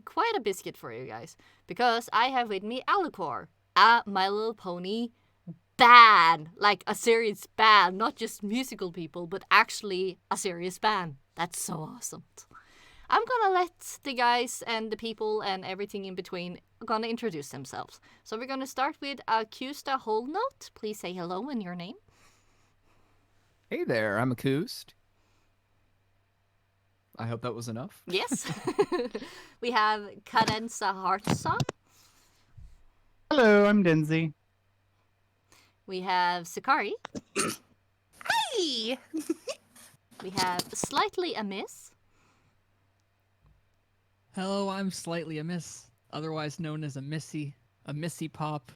quite a biscuit for you guys, because I have with me Alucor, a My Little Pony band, like a serious band, not just musical people, but actually a serious band. That's so awesome. I'm gonna let the guys and the people and everything in between gonna introduce themselves. So we're gonna start with Acouste Wholenote. Please say hello and your name. Hey there, I'm Acouste. I hope that was enough. Yes. We have Cadenza Heartsong. Hello, I'm Denzi. We have Sakairi. Hey! We have Slightly Amiss. Hello, I'm Slightly Amiss, otherwise known as a Missy Pop,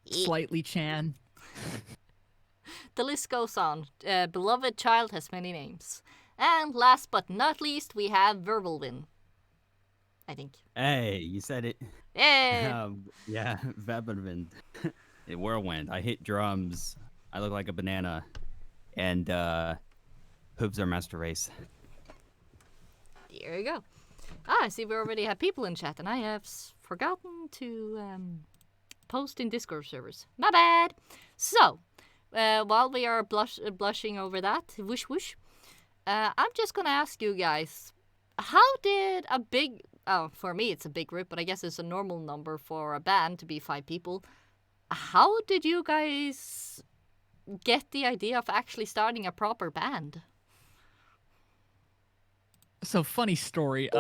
Slightly Chan. The list goes on. Beloved child has many names. And last but not least, we have Whirlwind. I think. Hey, you said it. Yeah. Yeah, Whirlwind. Whirlwind. I hit drums. I look like a banana. And hooves are master race. There you go. I see we already have people in chat, and I have forgotten to post in Discord servers. My bad. So, while we are blushing over that, whoosh whoosh, I'm just gonna ask you guys, how did a big... Oh, for me it's a big group, but I guess it's a normal number for a band to be 5 people. How did you guys get the idea of actually starting a proper band? So funny story.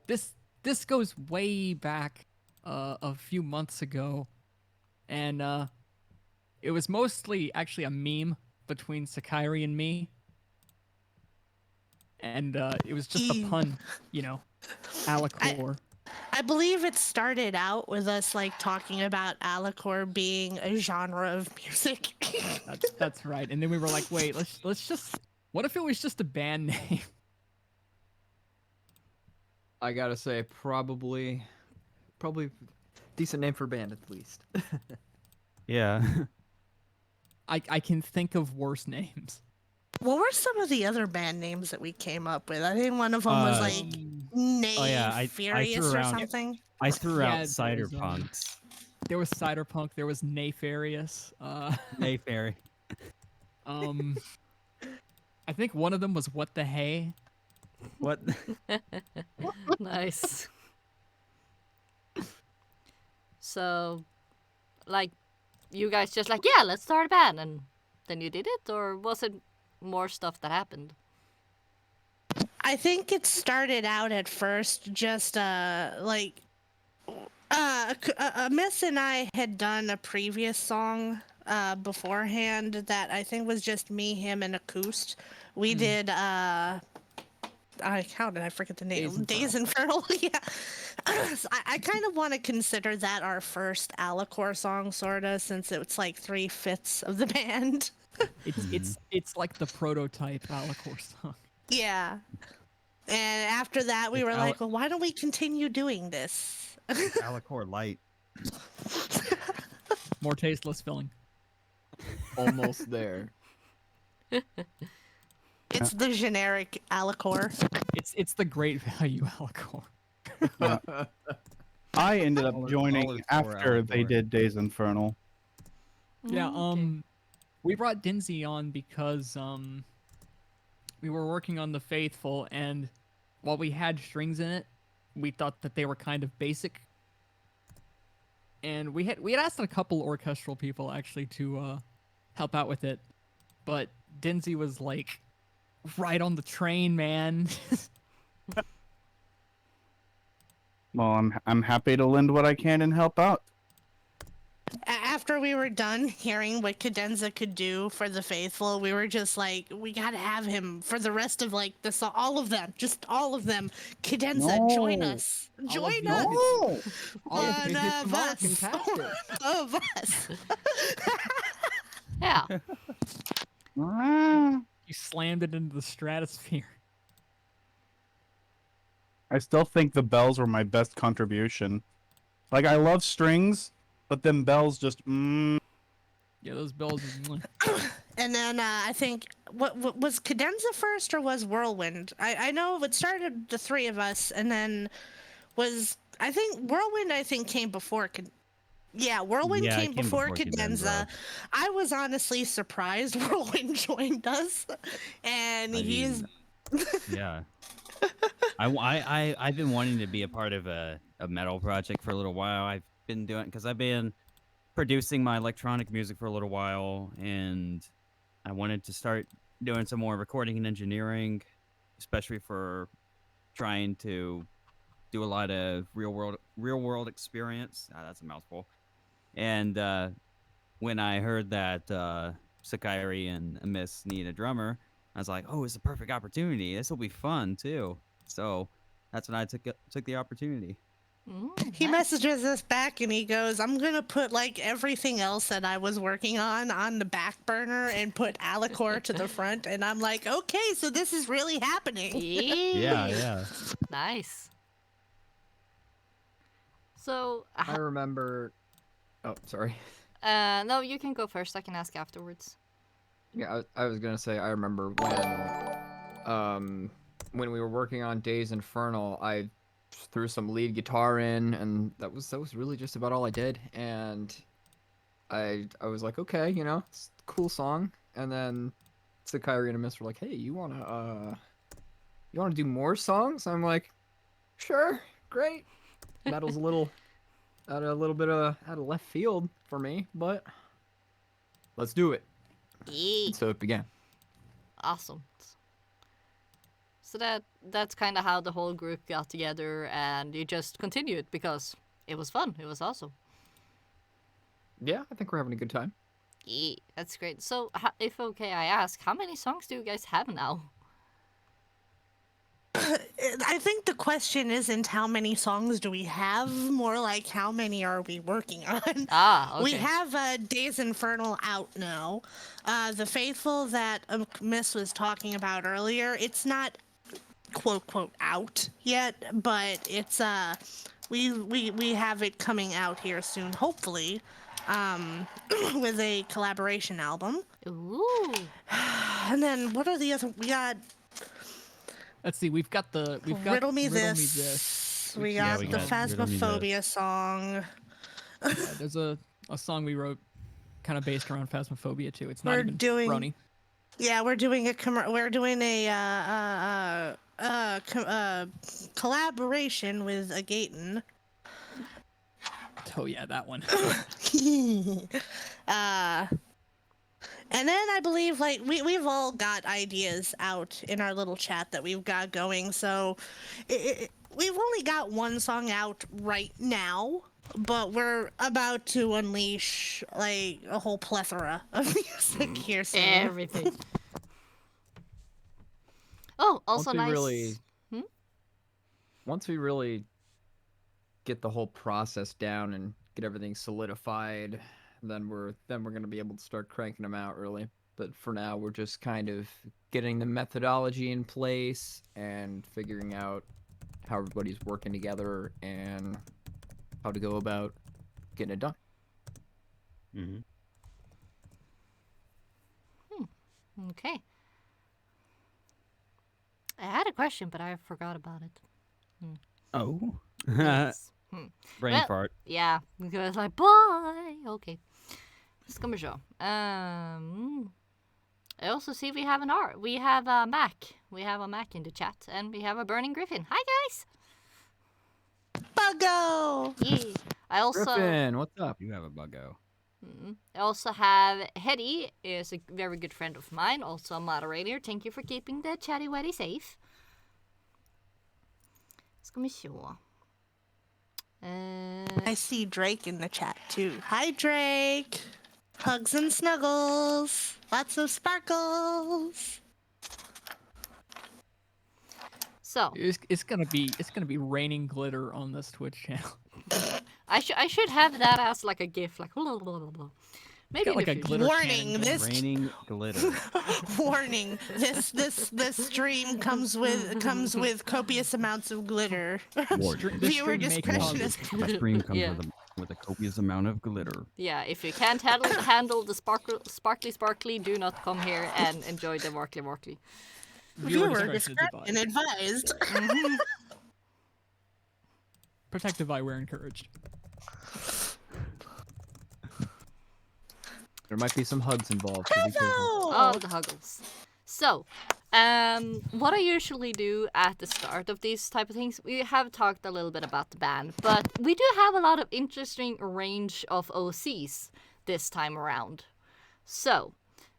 This goes way back a few months ago, and it was mostly actually a meme between Sakairi and me, and it was just a pun, you know, Alucor. I believe it started out with us like talking about Alucor being a genre of music. That's right, and then we were like, wait, let's just. What if it was just a band name? I gotta say, probably decent name for band at least. Yeah. I can think of worse names. What were some of the other band names that we came up with? I think one of them was like Nefarious or something. I threw Yeah, out Cider Punks. There was Cider Punk. There was Nefarious. Mayfairy. I think one of them was What the Hey. What? Nice. So, like, you guys just like, yeah, let's start a band, and then you did it, or was it more stuff that happened? I think it started out at first just Amiss and I had done a previous song beforehand that I think was just me, him, and Acouste. We did how did I forget the name? Days Infernal. Yeah. I kind of want to consider that our first Alucor song, sorta, since it's like 3/5 of the band. It's like the prototype Alucor song. Yeah. And after that, we were like, well, why don't we continue doing this? Alucor Light. More tasteless filling. Almost there. It's the generic Alucor. It's the great value Alucor. I ended up All joining is for after they Alucor. did Days Infernal. Yeah, Okay. we brought Dinzy on because we were working on The Faithful, and while we had strings in it, we thought that they were kind of basic. And we had asked a couple orchestral people actually to help out with it, but Dinzy was like right on the train, man. Well, I'm happy to lend what I can and help out. After we were done hearing what Cadenza could do for the Faithful, we were just like, we gotta have him for the rest of like the song. All of them, just all of them. Cadenza, join No. us. Join you. us. Oh, One of us. Fantastic. Of us. Yeah. ah. You slammed it into the stratosphere. I still think the bells were my best contribution. Like, I love strings, but them bells just Yeah, those bells. And then I think what was Cadenza first or was Whirlwind? I know it started the three of us, and then I think Whirlwind came before. Yeah, Whirlwind Yeah, it came came before before Cadenza. Cadenza. I was honestly surprised Whirlwind joined us, and I he's mean, yeah. I've been wanting to be a part of a metal project for a little while. I've been doing because I've been producing my electronic music for a little while, and I wanted to start doing some more recording and engineering, especially for trying to do a lot of real world experience. That's a mouthful. And when I heard that Sakairi and Amiss need a drummer, I was like, "Oh, it's a perfect opportunity. This will be fun too." So that's when I took the opportunity. he Nice. messages us back and he goes, "I'm gonna put like everything else that I was working on the back burner and put Alicor to the front." And I'm like, "Okay, so this is really happening." Yeah, yeah. Nice. So, I remember. Oh, sorry. no, you can go first. I can ask afterwards. Yeah, I was gonna say I remember when we were working on Days Infernal, I threw some lead guitar in, and that was really just about all I did. And I was like, okay, it's a cool song. And then Sakairi and Amiss were like, hey, you wanna do more songs? I'm like, sure, great. Metal's a little out of left field for me, but let's do it. Yeah. And so it began. Awesome. So that's kind of how the whole group got together, and you just continued because it was fun. It was awesome. Yeah, I think we're having a good time. Yeah, that's great. So, if okay, I ask, how many songs do you guys have now? I think the question isn't how many songs do we have, more like how many are we working on. Ah, okay. We have Days Infernal out now. The Faithful that Miss was talking about earlier, it's not quote quote out yet, but it's we have it coming out here soon, hopefully, with a collaboration album. Ooh. And then what are the other? We got Let's see. We've got Riddle Me Riddle This. Me This. We Yeah, got we the got Riddle Me This. Phasmophobia song. There's a song we wrote, kind of based around Phasmophobia too. It's not We're even doing- Brony. Yeah, we're doing a collaboration with a Gaten. Oh yeah, that one. And then I believe like we've all got ideas out in our little chat that we've got going. So we've only got one song out right now, but we're about to unleash like a whole plethora of music here soon. Everything. Oh, also Once we nice. really- Hmm? Once we really get the whole process down and get everything solidified, then we're gonna be able to start cranking them out really. But for now, we're just kind of getting the methodology in place and figuring out how everybody's working together and how to go about getting it done. Mm-hmm. Okay. I had a question, but I forgot about it. Oh. Yes. Brain Well- fart. Yeah, because like, boy. Okay. Ska vi se. I also see we have we have a Mac. We have a Mac in the chat, and we have a Burning Griffin. Hi guys. Buggo! Yeah. I also Griffin, what's up? You have a buggo. I also have Hetty, is a very good friend of mine, also a moderator. Thank you for keeping the chatty weddy safe. Ska vi se. I see Drake in the chat too. Hi Drake! Hugs and snuggles! Lots of sparkles! So It's gonna be raining glitter on this Twitch channel. I should have that as like a GIF, like blah, blah, blah, blah. Maybe Got in like the a future. glitter Warning, cannon going. this- Raining glitter. Warning: this stream comes with copious amounts of glitter. Warning. This Viewer stream may discretion cause- is. My stream comes Yeah. with a copious amount of glitter. Yeah, if you can't handle the sparkly, do not come here and enjoy the warkly. Viewer discretion discretion is advised. Protective eyewear encouraged. There might be some hugs involved. So be careful. Oh, the huggles. So, what I usually do at the start of these type of things, we have talked a little bit about the band, but we do have a lot of interesting range of OCs this time around. So,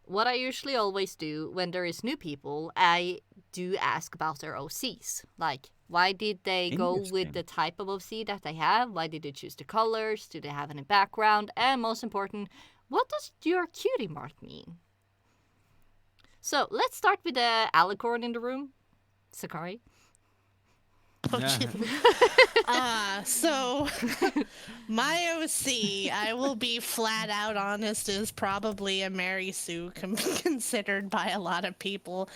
what I usually always do when there is new people, I do ask about their OCs. Like, why did they go with Interesting. the type of OC that they have? Why did they choose the colors? Do they have any background? And most important, what does your cutie mark mean? So let's start with the alicorn in the room, Sakairi. So my OC, I will be flat out honest, is probably a Mary Sue considered by a lot of people.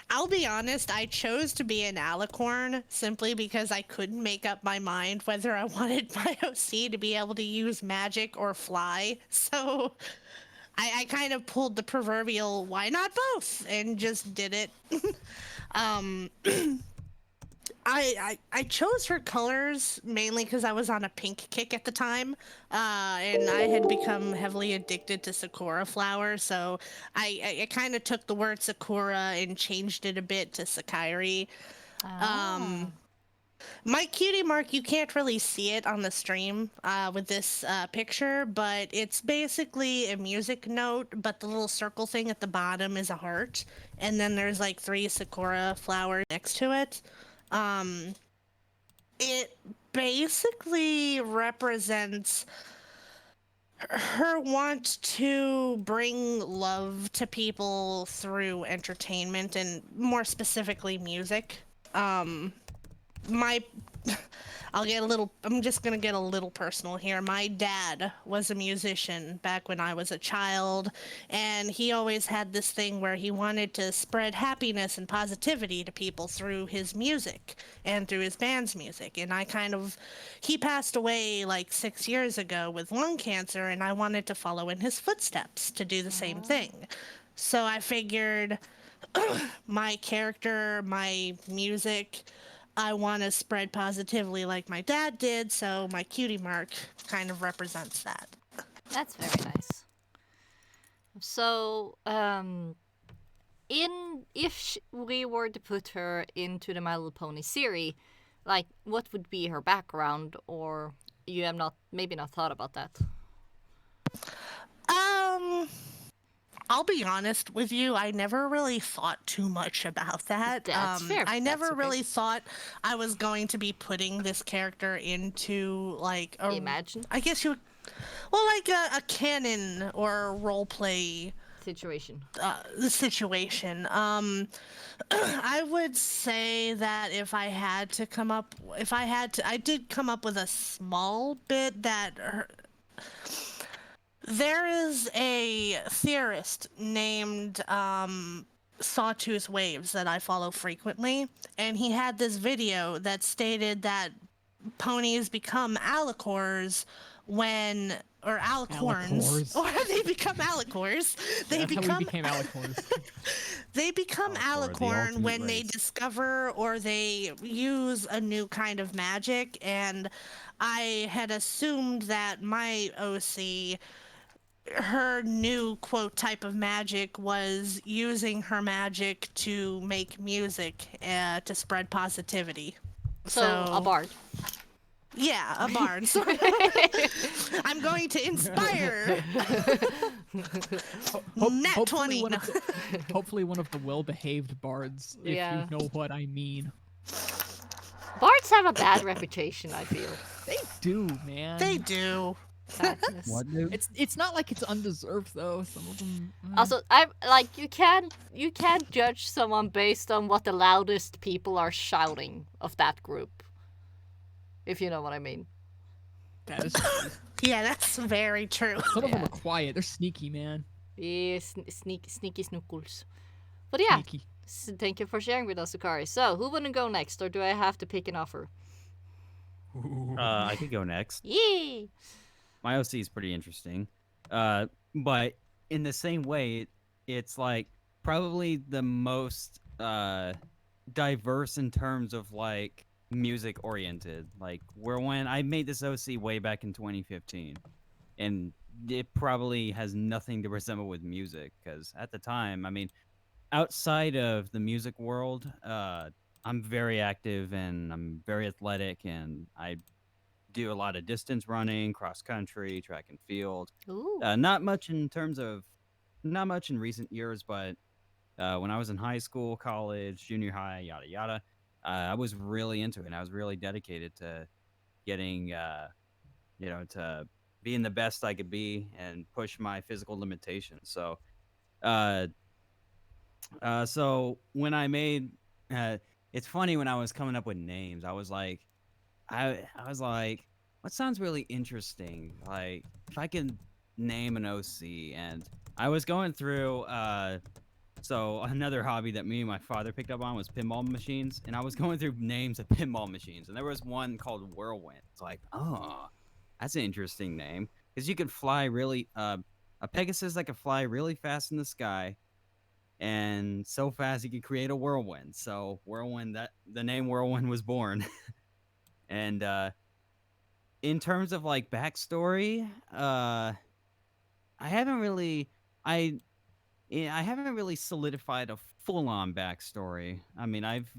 I'll be honest, I chose to be an alicorn simply because I couldn't make up my mind whether I wanted my OC to be able to use magic or fly. So I kind of pulled the proverbial why not both and just did it. I chose her colors mainly because I was on a pink kick at the time, and I had become heavily addicted to Sakura flowers, so I kind of took the word Sakura and changed it a bit to Sakairi. My cutie mark, you can't really see it on the stream with this picture, but it's basically a music note, but the little circle thing at the bottom is a heart, and then there's like 3 Sakura flowers next to it. It basically represents her want to bring love to people through entertainment and more specifically music. I'm just gonna get a little personal here. My dad was a musician back when I was a child, and he always had this thing where he wanted to spread happiness and positivity to people through his music and through his band's music. And he passed away like 6 years ago with lung cancer, and I wanted to follow in his footsteps to do the same thing. So I figured my character, my music, I want to spread positively like my dad did, so my cutie mark kind of represents that. That's very nice. So, if we were to put her into the My Little Pony series, like, what would be her background, or you have maybe not thought about that? I'll be honest with you, I never really thought too much about that. That's fair. I never That's okay. really thought I was going to be putting this character into, like, Imagine I guess you would... Well, like a canon or roleplay situation. situation. I would say that I did come up with a small bit that there is a theorist named Sawtooth Waves that I follow frequently, and he had this video that stated that ponies become alicors or alicorns, Alicors. or they become alicors. That's how we became alicors. They become Alicor, the alicorn ultimate when they race. discover or they use a new kind of magic, and I had assumed that my OC, her new quote type of magic was using her magic to make music to spread positivity. So a bard. Yeah, a bard. So I'm going to inspire. Nat 20. Hopefully one of the well-behaved bards, if Yeah. you know what I mean. Bards have a bad reputation, I feel. They do, man. They do. Sadness. What, dude? It's not like it's undeserved though. Some of them. Also, I like you can't judge someone based on what the loudest people are shouting of that group. If you know what I mean. That is true. Yeah, that's very true. Some of them Yeah. are quiet. They're sneaky, man. Yeah, sneaky snookles. But yeah, Sneaky. thank you for sharing with us, Sakairi. So, who wanna go next, or do I have to pick an offer? I could go next. Yay! My OC is pretty interesting. But in the same way, it's like probably the most diverse in terms of like music oriented. Like where when I made this OC way back in 2015, and it probably has nothing to resemble with music because at the time, I mean, outside of the music world, I'm very active and I'm very athletic and I do a lot of distance running, cross country, track and field. Ooh. Not much in terms of, not much in recent years, but when I was in high school, college, junior high, yada yada, I was really into it. And I was really dedicated to getting, to being the best I could be and push my physical limitations. Uh, so when I made, it's funny when I was coming up with names, I was like, what sounds really interesting? Like, if I can name an OC, and I was going through. So another hobby that me and my father picked up on was pinball machines, and I was going through names of pinball machines, and there was one called Whirlwind. It's like, oh, that's an interesting name because you could fly really. A Pegasus that could fly really fast in the sky, and so fast you could create a whirlwind. So Whirlwind, that the name Whirlwind was born. And in terms of like backstory, I haven't really I haven't really solidified a full-on backstory. I mean, I've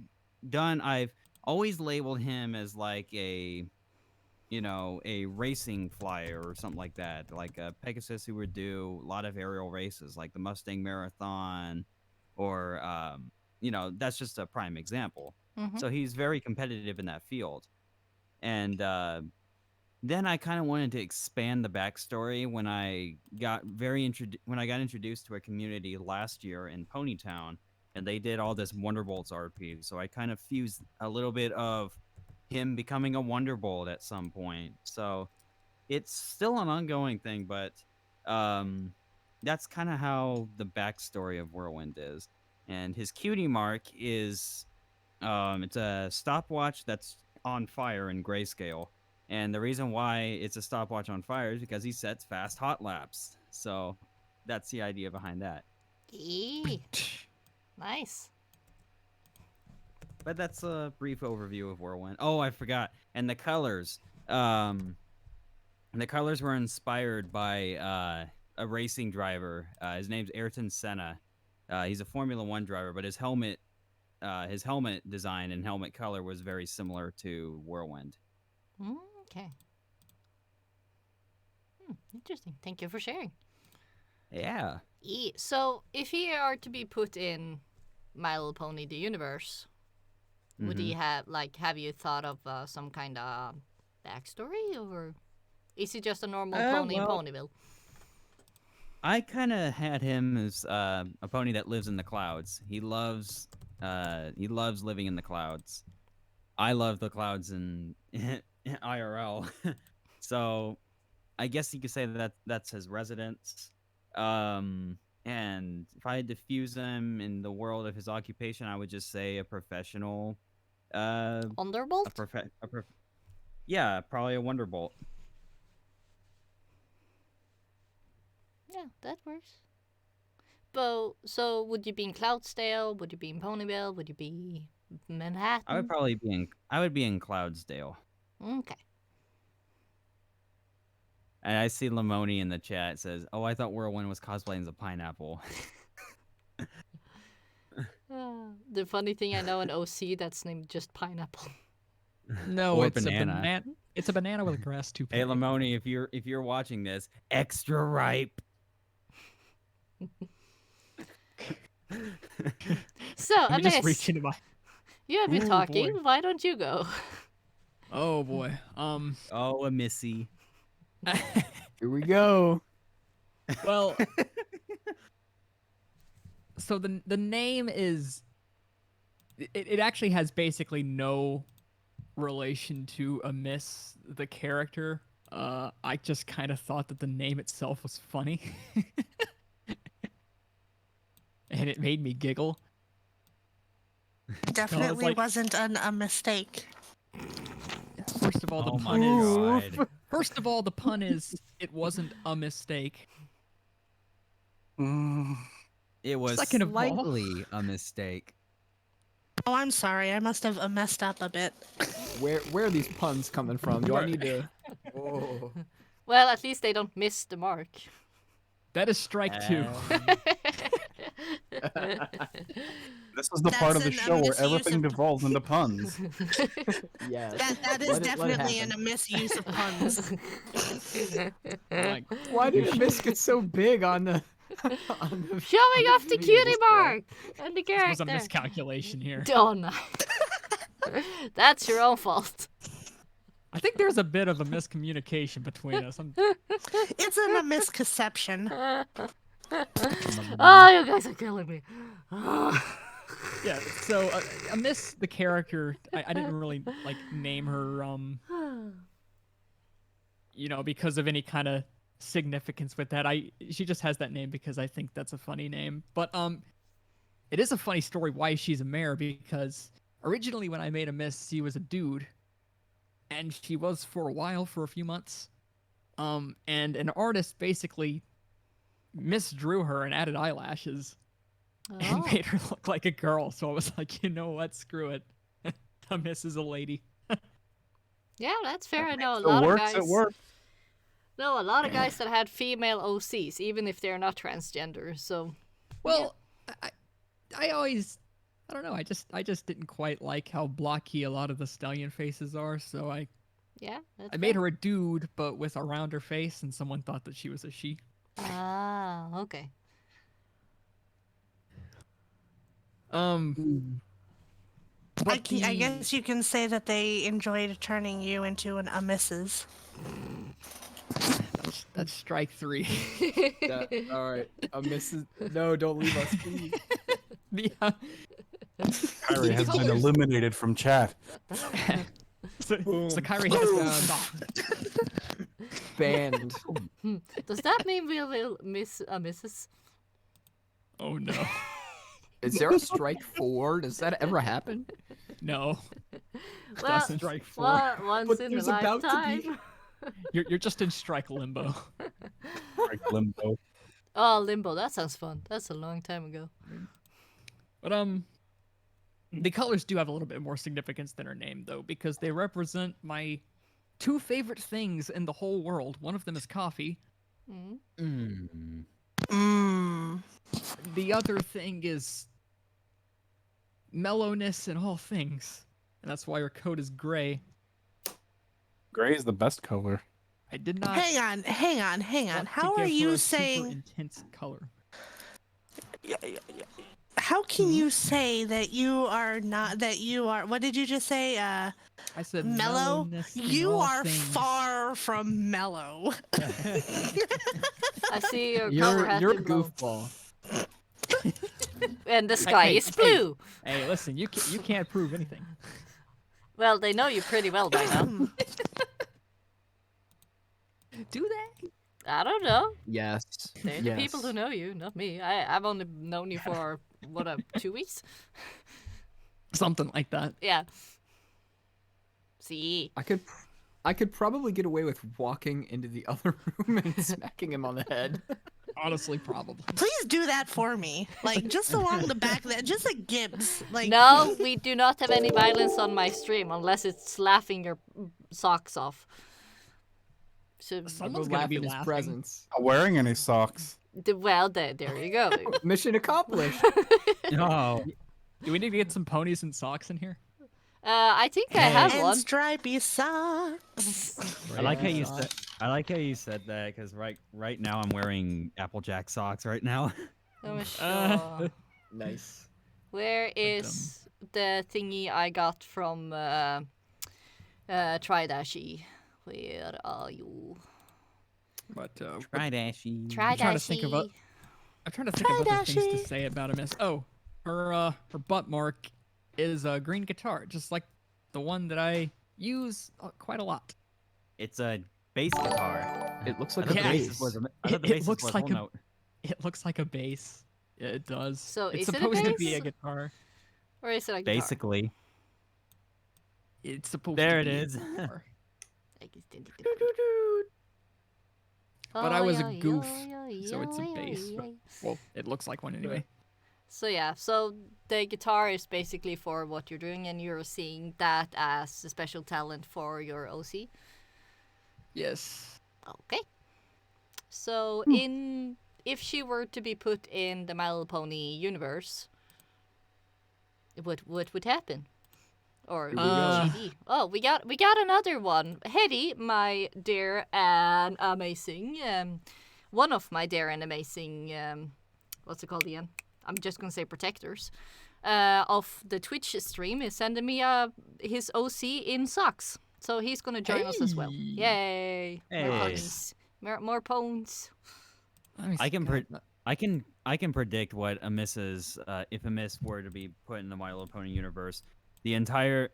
always labeled him as like a racing flyer or something like that, like a Pegasus who would do a lot of aerial races, like the Mustang Marathon, or that's just a prime example. Mhm. So he's very competitive in that field. And then I kind of wanted to expand the backstory when I got introduced to a community last year in Ponytown, and they did all this Wonderbolts RP. So I kind of fused a little bit of him becoming a Wonderbolt at some point. So it's still an ongoing thing, but that's kind of how the backstory of Whirlwind is. And his cutie mark is it's a stopwatch that's on fire in grayscale. And the reason why it's a stopwatch on fire is because he sets fast hot laps. So that's the idea behind that. Yee. Nice. But that's a brief overview of Whirlwind. Oh, I forgot. And the colors. The colors were inspired by a racing driver. His name's Ayrton Senna. He's a Formula One driver, but his helmet design and helmet color was very similar to Whirlwind. Okay. Interesting. Thank you for sharing. Yeah. So, if he are to be put in My Little Pony: The Universe, would he have you thought of some kind of backstory, or is he just a normal pony in well, Ponyville? I kind of had him as a pony that lives in the clouds. He loves living in the clouds. I love the clouds in IRL. So I guess you could say that that's his residence. And if I had to fuse him in the world of his occupation, I would just say a professional. Underbolt? Yeah, probably a Wonderbolt. Yeah, that works. But so, would you be in Cloudsdale? Would you be in Ponyville? Would you be Manhattan? I would be in Cloudsdale. Okay. And I see Lamoni in the chat says, "Oh, I thought Whirlwind was cosplaying as a pineapple." The funny thing, I know an OC that's named just Pineapple. No, Or it's banana. a banana. It's a banana with a grass toupee. Hey, Lamoni, if you're watching this, extra ripe. So, Let me just Amiss, reach into my. you have been Ooh, talking. boy. Why don't you go? Oh boy. Oh, a Missy. Here we go. Well. So the name is. It actually has basically no relation to Amiss, the character. I just kind of thought that the name itself was funny. And it made me giggle. Definitely like- wasn't a mistake. First of all, the Oh pun my is. god. First of all, the pun is it wasn't a mistake. It was Second of all- slightly a mistake. Oh, I'm sorry. I must have messed up a bit. Where are these puns coming from? Do I need to? Oh. Well, at least they don't miss the mark. That is strike 2. This is the part of the That's an show where misuse everything of- devolves into puns. Yes. That is Let it definitely happen. a misuse of puns. Like, Why did Amiss get so big on the? Showing off the video cutie display? mark and the this was character. a miscalculation here. Oh no. That's your own fault. I think there's a bit of a miscommunication between us. It's a misconception. Oh, you guys are killing me. Yeah, so Amiss, the character, I didn't really like name her, because of any kind of significance with that. She just has that name because I think that's a funny name. But it is a funny story why she's a mare, because originally when I made Amiss, she was a dude, and she was for a while, for a few months. And an artist basically misdrew her and added eyelashes and Oh. made her look like a girl. So I was like, you know what? Screw it. Amiss is a lady. Yeah, that's fair. I know a It lot of works, guys. it works. No, a lot of guys that had female OCs, even if they're not transgender. So Well, I always, I don't know. I just didn't quite like how blocky a lot of the stallion faces are. So yeah, that's I made fair. her a dude, but with a rounder face, and someone thought that she was a she. Ah, okay. But I guess you can say that they enjoyed turning you into a missus. that's strike 3. All right. Amiss is... No, don't leave us, please. The, Kyrie has been eliminated from chat. Sakairi has Banned. Does that mean we will miss a Mrs.? Oh no, Is there a strike 4? Does that ever happen? no. Well, Strike 4. once But in a there's about to be- lifetime. You're just in strike limbo. Like limbo. Oh, Limbo. That sounds fun. That's a long time ago. But the colors do have a little bit more significance than her name, though, because they represent my 2 favorite things in the whole world. One of them is coffee. Mm. Mmm. The other thing is mellowness in all things, and that's why her coat is gray. Gray is the best color. I did not. Hang on. want to How are give her you a super saying? intense color? How can you say that you are not? That you are? What did you just say? I said Mellow. mellowness in You all are things. far from mellow. I see your cover has You're a been blown. goofball. And the sky hey, is blue. Hey, listen, you can't prove anything. Well, they know you pretty well by now. Do they? I don't know. Yes. They're the people who know you, not me. I've only known you for, 2 weeks? Something like that. Yeah. See? I could probably get away with walking into the other room and smacking him on the head. Honestly, probably. Please do that for me. Like just along the back of that, just a Gibbs. Like No, we do not have any violence on my stream unless it's laughing your socks off. So, Someone's Go gonna laugh be in his laughing. presence. Not wearing any socks. well, there you go. Mission accomplished. Oh, Do we need to get some ponies and socks in here? I think I have and one. stripy socks. I like how you said. I like how you said that because right now I'm wearing Applejack socks right now. Oh, sure. Nice. Where is the thingy I got from Tridashi? Where are you? But Right, Ashy. Tridashi. trying to think of I'm trying to think of other things Tridashi. to say about Amiss. Oh, her butt mark is a green guitar, just like the one that I use quite a lot. It's a bass guitar. It looks I like thought a the bass. basis was I thought the It basis looks was like whole a- note. It looks like a bass. Yeah, it does. So it's is it a supposed to be a bass? guitar. Or is it a guitar? Basically, It's supposed there to it be is. a guitar. Oh, But I was a goof, so it's a bass. But, well, it looks like one anyway. So yeah, so the guitar is basically for what you're doing, and you're seeing that as a special talent for your OC. Yes. Okay. So if she were to be put in the My Little Pony universe, what would happen? Or Here we go. GD. Oh, we got another one. Hetty, my dear and amazing, one of my dear and amazing, what's it called again? I'm just gonna say protectors, of the Twitch stream is sending me his OC in socks. So he's gonna join us as well. Yay! More Hey. ponies. More ponies. I can predict what Amiss's if Amiss were to be put in the My Little Pony universe, the entire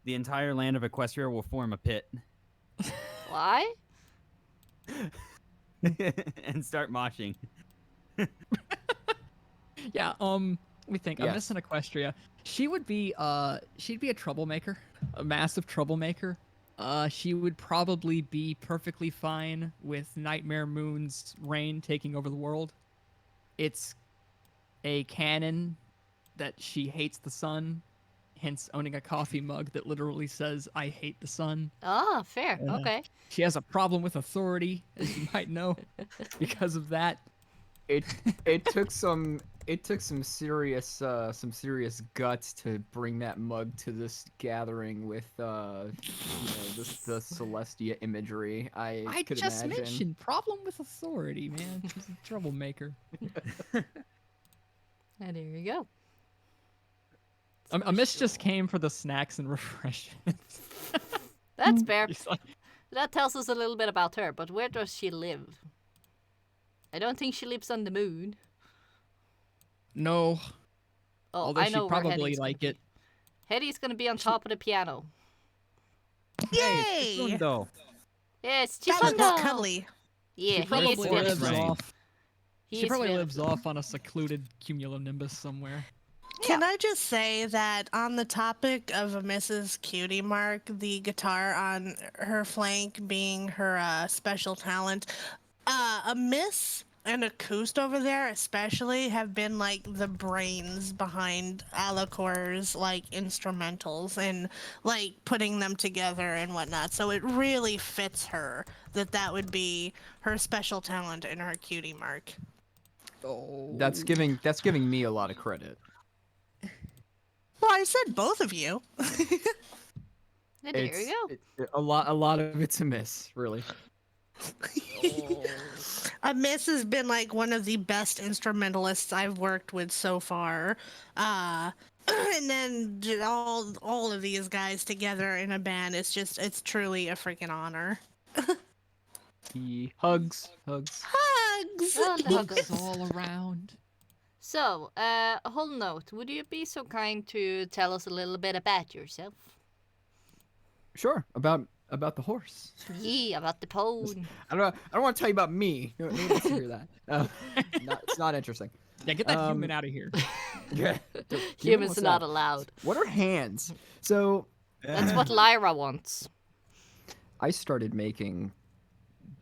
land of Equestria will form a pit Why? and start moshing. Yeah. Let me think. I'm Yes. missing Equestria. She'd be a troublemaker, a massive troublemaker. She would probably be perfectly fine with Nightmare Moon's reign taking over the world. It's a canon that she hates the sun, hence owning a coffee mug that literally says, "I hate the sun." Oh, fair. Yeah. Okay. She has a problem with authority, as you might know, because of that. It took some serious guts to bring that mug to this gathering with the Celestia imagery. I could just imagine. mentioned problem with authority, man. She's a troublemaker. And there you go. Amiss just came for the snacks and refreshments. That's fair. He's like, That tells us a little bit about her, but where does she live? I don't think she lives on the moon. no. Oh, Although I she'd know where probably Hetty's like gonna it. be. Hetty's gonna be on top of the piano. Hey, Yay! Chifundo. Yes, That looks Chifundo. cuddly. Yeah, She he probably is very lives very right. off. He She is probably very- lives off on a secluded cumulonimbus somewhere. Can I just say that on the topic of a Mrs. Cutie Mark, the guitar on her flank being her special talent, a Miss and Acouste over there especially have been like the brains behind Alicor's like instrumentals and like putting them together and whatnot. So it really fits her that would be her special talent and her cutie mark. Oh. That's giving me a lot of credit. Well, I said both of you. Yeah, there you go. A lot of it's a miss, really. A Miss has been like one of the best instrumentalists I've worked with so far. And then all of these guys together in a band, it's truly a freaking honor. Hugs. Hugs! Oh, the Hugs huggles. all around. So, Wholenote, would you be so kind to tell us a little bit about yourself? Sure. About the horse. Yeah, about the pony. I don't want to tell you about me. No one wants to hear that. It's not interesting. Yeah, get that human out of here. Yeah. Humans are not allowed. What are hands? So That's what Lyra wants. I started making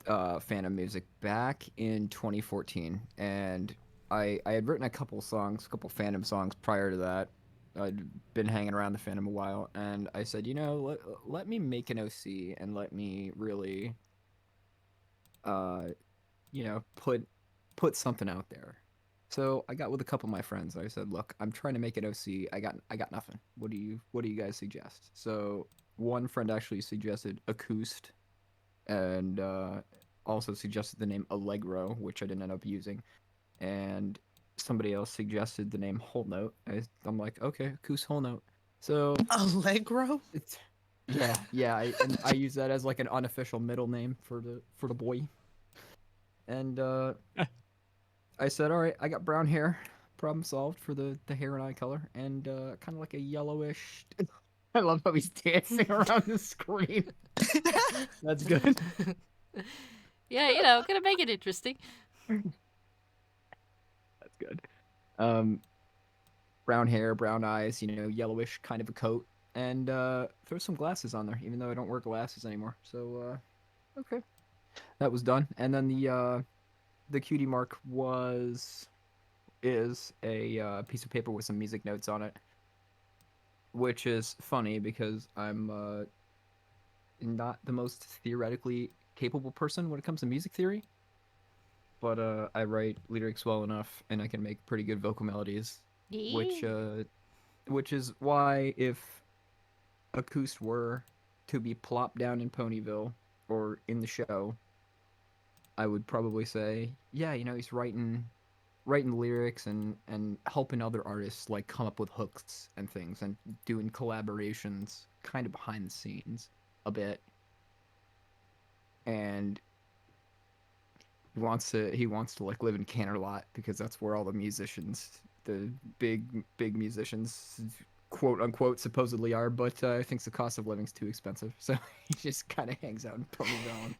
Phantom music back in 2014, and I had written a couple Phantom songs prior to that. I'd been hanging around the Phantom a while, and I said, let me make an OC and let me really, put something out there. So I got with a couple of my friends. I said, look, I'm trying to make an OC. I got nothing. What do you guys suggest? So one friend actually suggested Acouste, and also suggested the name Allegro, which I didn't end up using, and somebody else suggested the name Wholenote. I'm like, okay, Acouste Wholenote. So Allegro? it's yeah. I use that as like an unofficial middle name for the boy. And I said, all right, I got brown hair. Problem solved for the hair and eye color, and kind of like a yellowish. I love how he's dancing around the screen. That's good. Yeah, gonna make it interesting. That's good. Brown hair, brown eyes, yellowish kind of a coat, and throw some glasses on there, even though I don't wear glasses anymore. So, okay, that was done. And then the cutie mark is a piece of paper with some music notes on it, which is funny because I'm not the most theoretically capable person when it comes to music theory, but I write lyrics well enough, and I can make pretty good vocal melodies, which is why if Acouste were to be plopped down in Ponyville or in the show, I would probably say, yeah, he's writing lyrics and helping other artists like come up with hooks and things and doing collaborations kind of behind the scenes a bit. And he wants to like live in Canterlot because that's where all the musicians, the big musicians, quote unquote, supposedly are. But I think the cost of living's too expensive, so he just kind of hangs out in Ponyville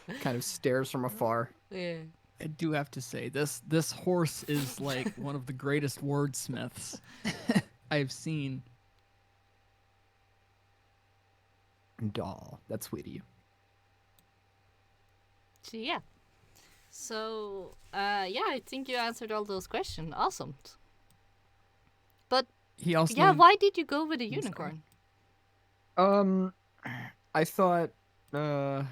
and kind of stares from afar. Yeah. I do have to say, this horse is like one of the greatest wordsmiths I've seen. Doll, that's sweet of you. So yeah. So yeah, I think you answered all those questions. Awesome. But He also yeah, why did you go with a unicorn? I thought, God,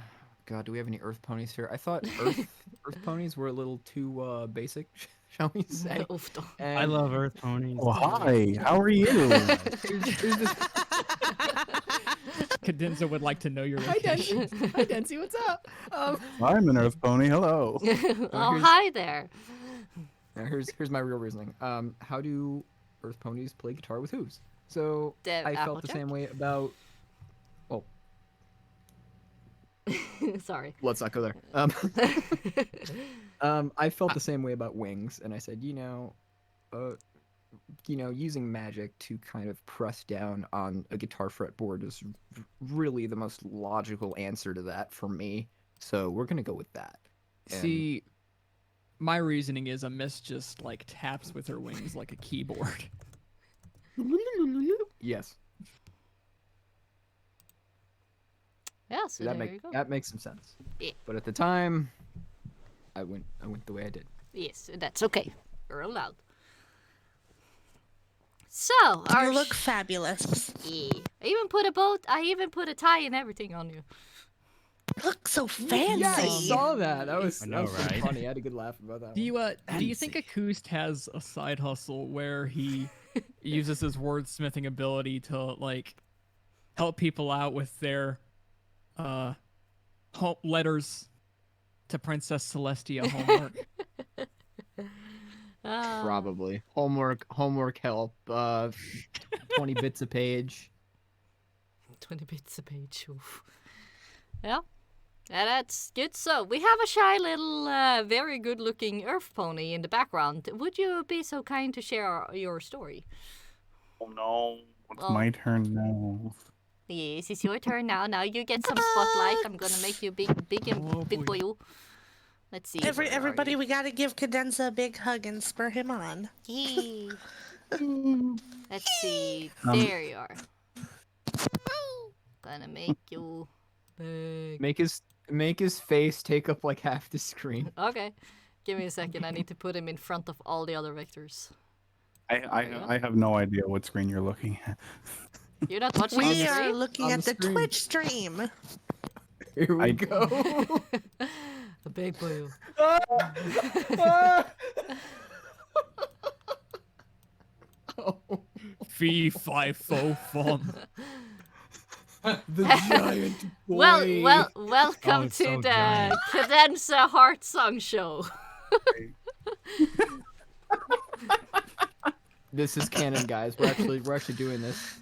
do we have any Earth ponies here? I thought Earth ponies were a little too basic, shall we say? Oof, don't. I love Earth ponies. Oh, too. hi. How are you? There's this... Cadenza would like to know your Hi, location. Densi. Hi, Densi. What's up? I'm an Earth pony. Hello. Oh, here's- hi there. Now, here's my real reasoning. How do Earth ponies play guitar with hooves? So The I felt the Applejack? same way about. Well, Sorry. let's not go there. I felt the same way about wings, and I said, using magic to kind of press down on a guitar fretboard is really the most logical answer to that for me. So we're gonna go with that. And- See, my reasoning is Amiss just like taps with her wings like a keyboard. Yes, Yeah, so that there you go. makes some sense. Yeah. But at the time, I went the way I did. Yes, that's okay. You're allowed. So, our You look fabulous. yeah. I even put a tie and everything on you. Look so fancy. Yeah, I saw that. That was, I that know, was pretty right? funny. I had a good laugh about that. Do one. you think Acouste has a side hustle where he uses his wordsmithing ability to like help people out with their letters to Princess Celestia homework? Probably homework help. 20 bits a page. 20 bits a page. Oof. Yeah. Yeah, that's good. So, we have a shy little, very good-looking Earth pony in the background. Would you be so kind to share your story? Oh no. It's Well- my turn now. Yes, it's your turn now. Now you get some spotlight. I'm gonna make you big Oh, big boy. boy. Let's see. where are Everybody, you? we gotta give Cadenza a big hug and spur him on. Yee. Let's see. Um, There you are. Gonna make you big. Make his face take up like half the screen. Okay. Give me a second. I need to put him in front of all the other vectors. I have no idea what screen you're looking at. You're not watching the We are stream? looking On at the the screen. Twitch stream. Here we I- go. A big boy. Oh, Fee, fi, fo, fum. the giant boy. Welcome it's to so the giant. Cadenza Heart Song Show. This is canon, guys. We're actually doing this.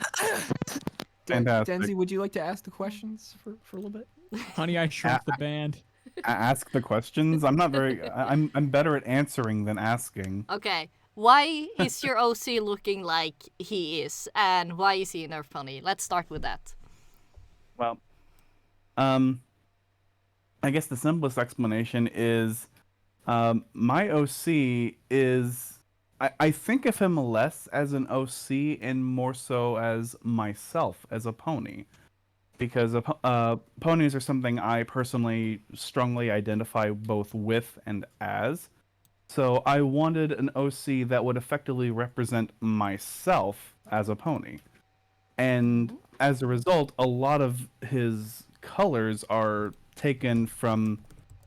Fantastic. Denzi, would you like to ask the questions for a little bit? Honey, I Shrunk the Band. Ask the questions. I'm not very. I'm better at answering than asking. Okay. Why is your OC looking like he is? And why is he in Earth Pony? Let's start with that. Well, I guess the simplest explanation is my OC is. I think of him less as an OC and more so as myself as a pony. Because ponies are something I personally strongly identify both with and as. So I wanted an OC that would effectively represent myself as a pony. And as a result, a lot of his colors are taken from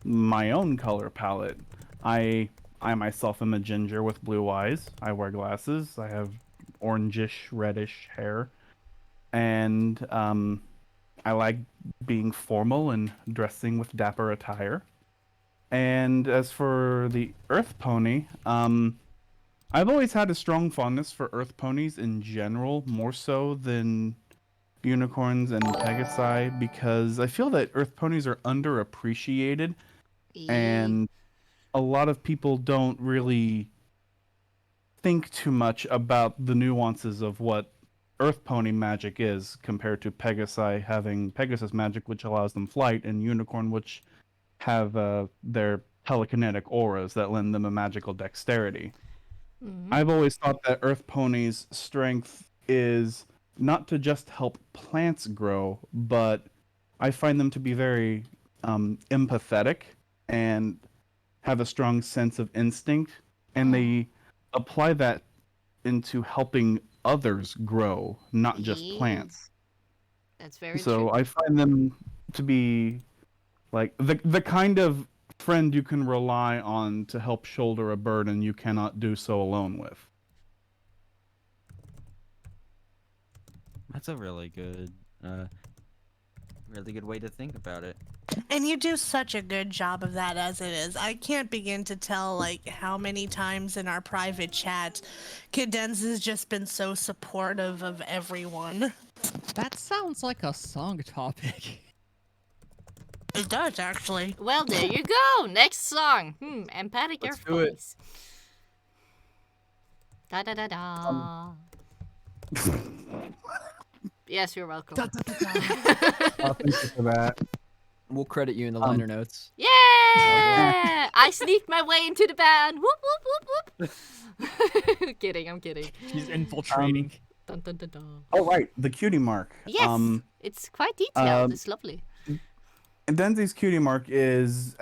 my own color palette. I I myself am a ginger with blue eyes. I wear glasses. I have orangish, reddish hair, and I like being formal and dressing with dapper attire. And as for the Earth Pony, I've always had a strong fondness for Earth Ponies in general, more so than unicorns and Pegasi, because I feel that Earth Ponies are underappreciated, Ye- and a lot of people don't really think too much about the nuances of what Earth Pony magic is compared to Pegasi having Pegasus magic, which allows them flight, and Unicorn, which have their telekinetic auras that lend them a magical dexterity. Mhm. I've always thought that Earth Pony's strength is not to just help plants grow, but I find them to be very empathetic and have a strong sense of instinct, and they apply that into helping others grow, not just Ye- plants. That's very So true. I find them to be like the kind of friend you can rely on to help shoulder a burden you cannot do so alone with. That's a really good way to think about it. And you do such a good job of that as it is. I can't begin to tell like how many times in our private chat Cadenza's just been so supportive of everyone. That sounds like a song topic. It does actually. Well, there you go. Next song. Empathic Let's Earth do it. Ponies. Da da da da. Yes, you're welcome. Oh, thank you for that. We'll credit you in the liner notes. Yeah! I sneaked my way into the band. Whoop whoop whoop whoop. Kidding, I'm kidding. She's infiltrating. Dun, dun, dun, dun. Oh right, the cutie mark. Yes, it's quite detailed. It's lovely. And Denzi's cutie mark is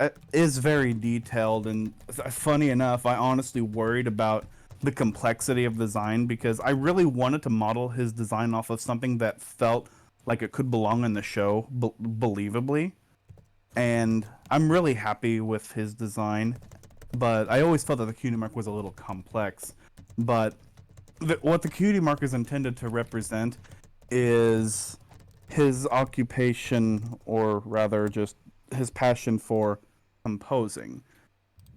very detailed, and funny enough, I honestly worried about the complexity of design because I really wanted to model his design off of something that felt like it could belong in the show, believably. And I'm really happy with his design, but I always felt that the cutie mark was a little complex. But what the cutie mark is intended to represent is his occupation, or rather just his passion for composing.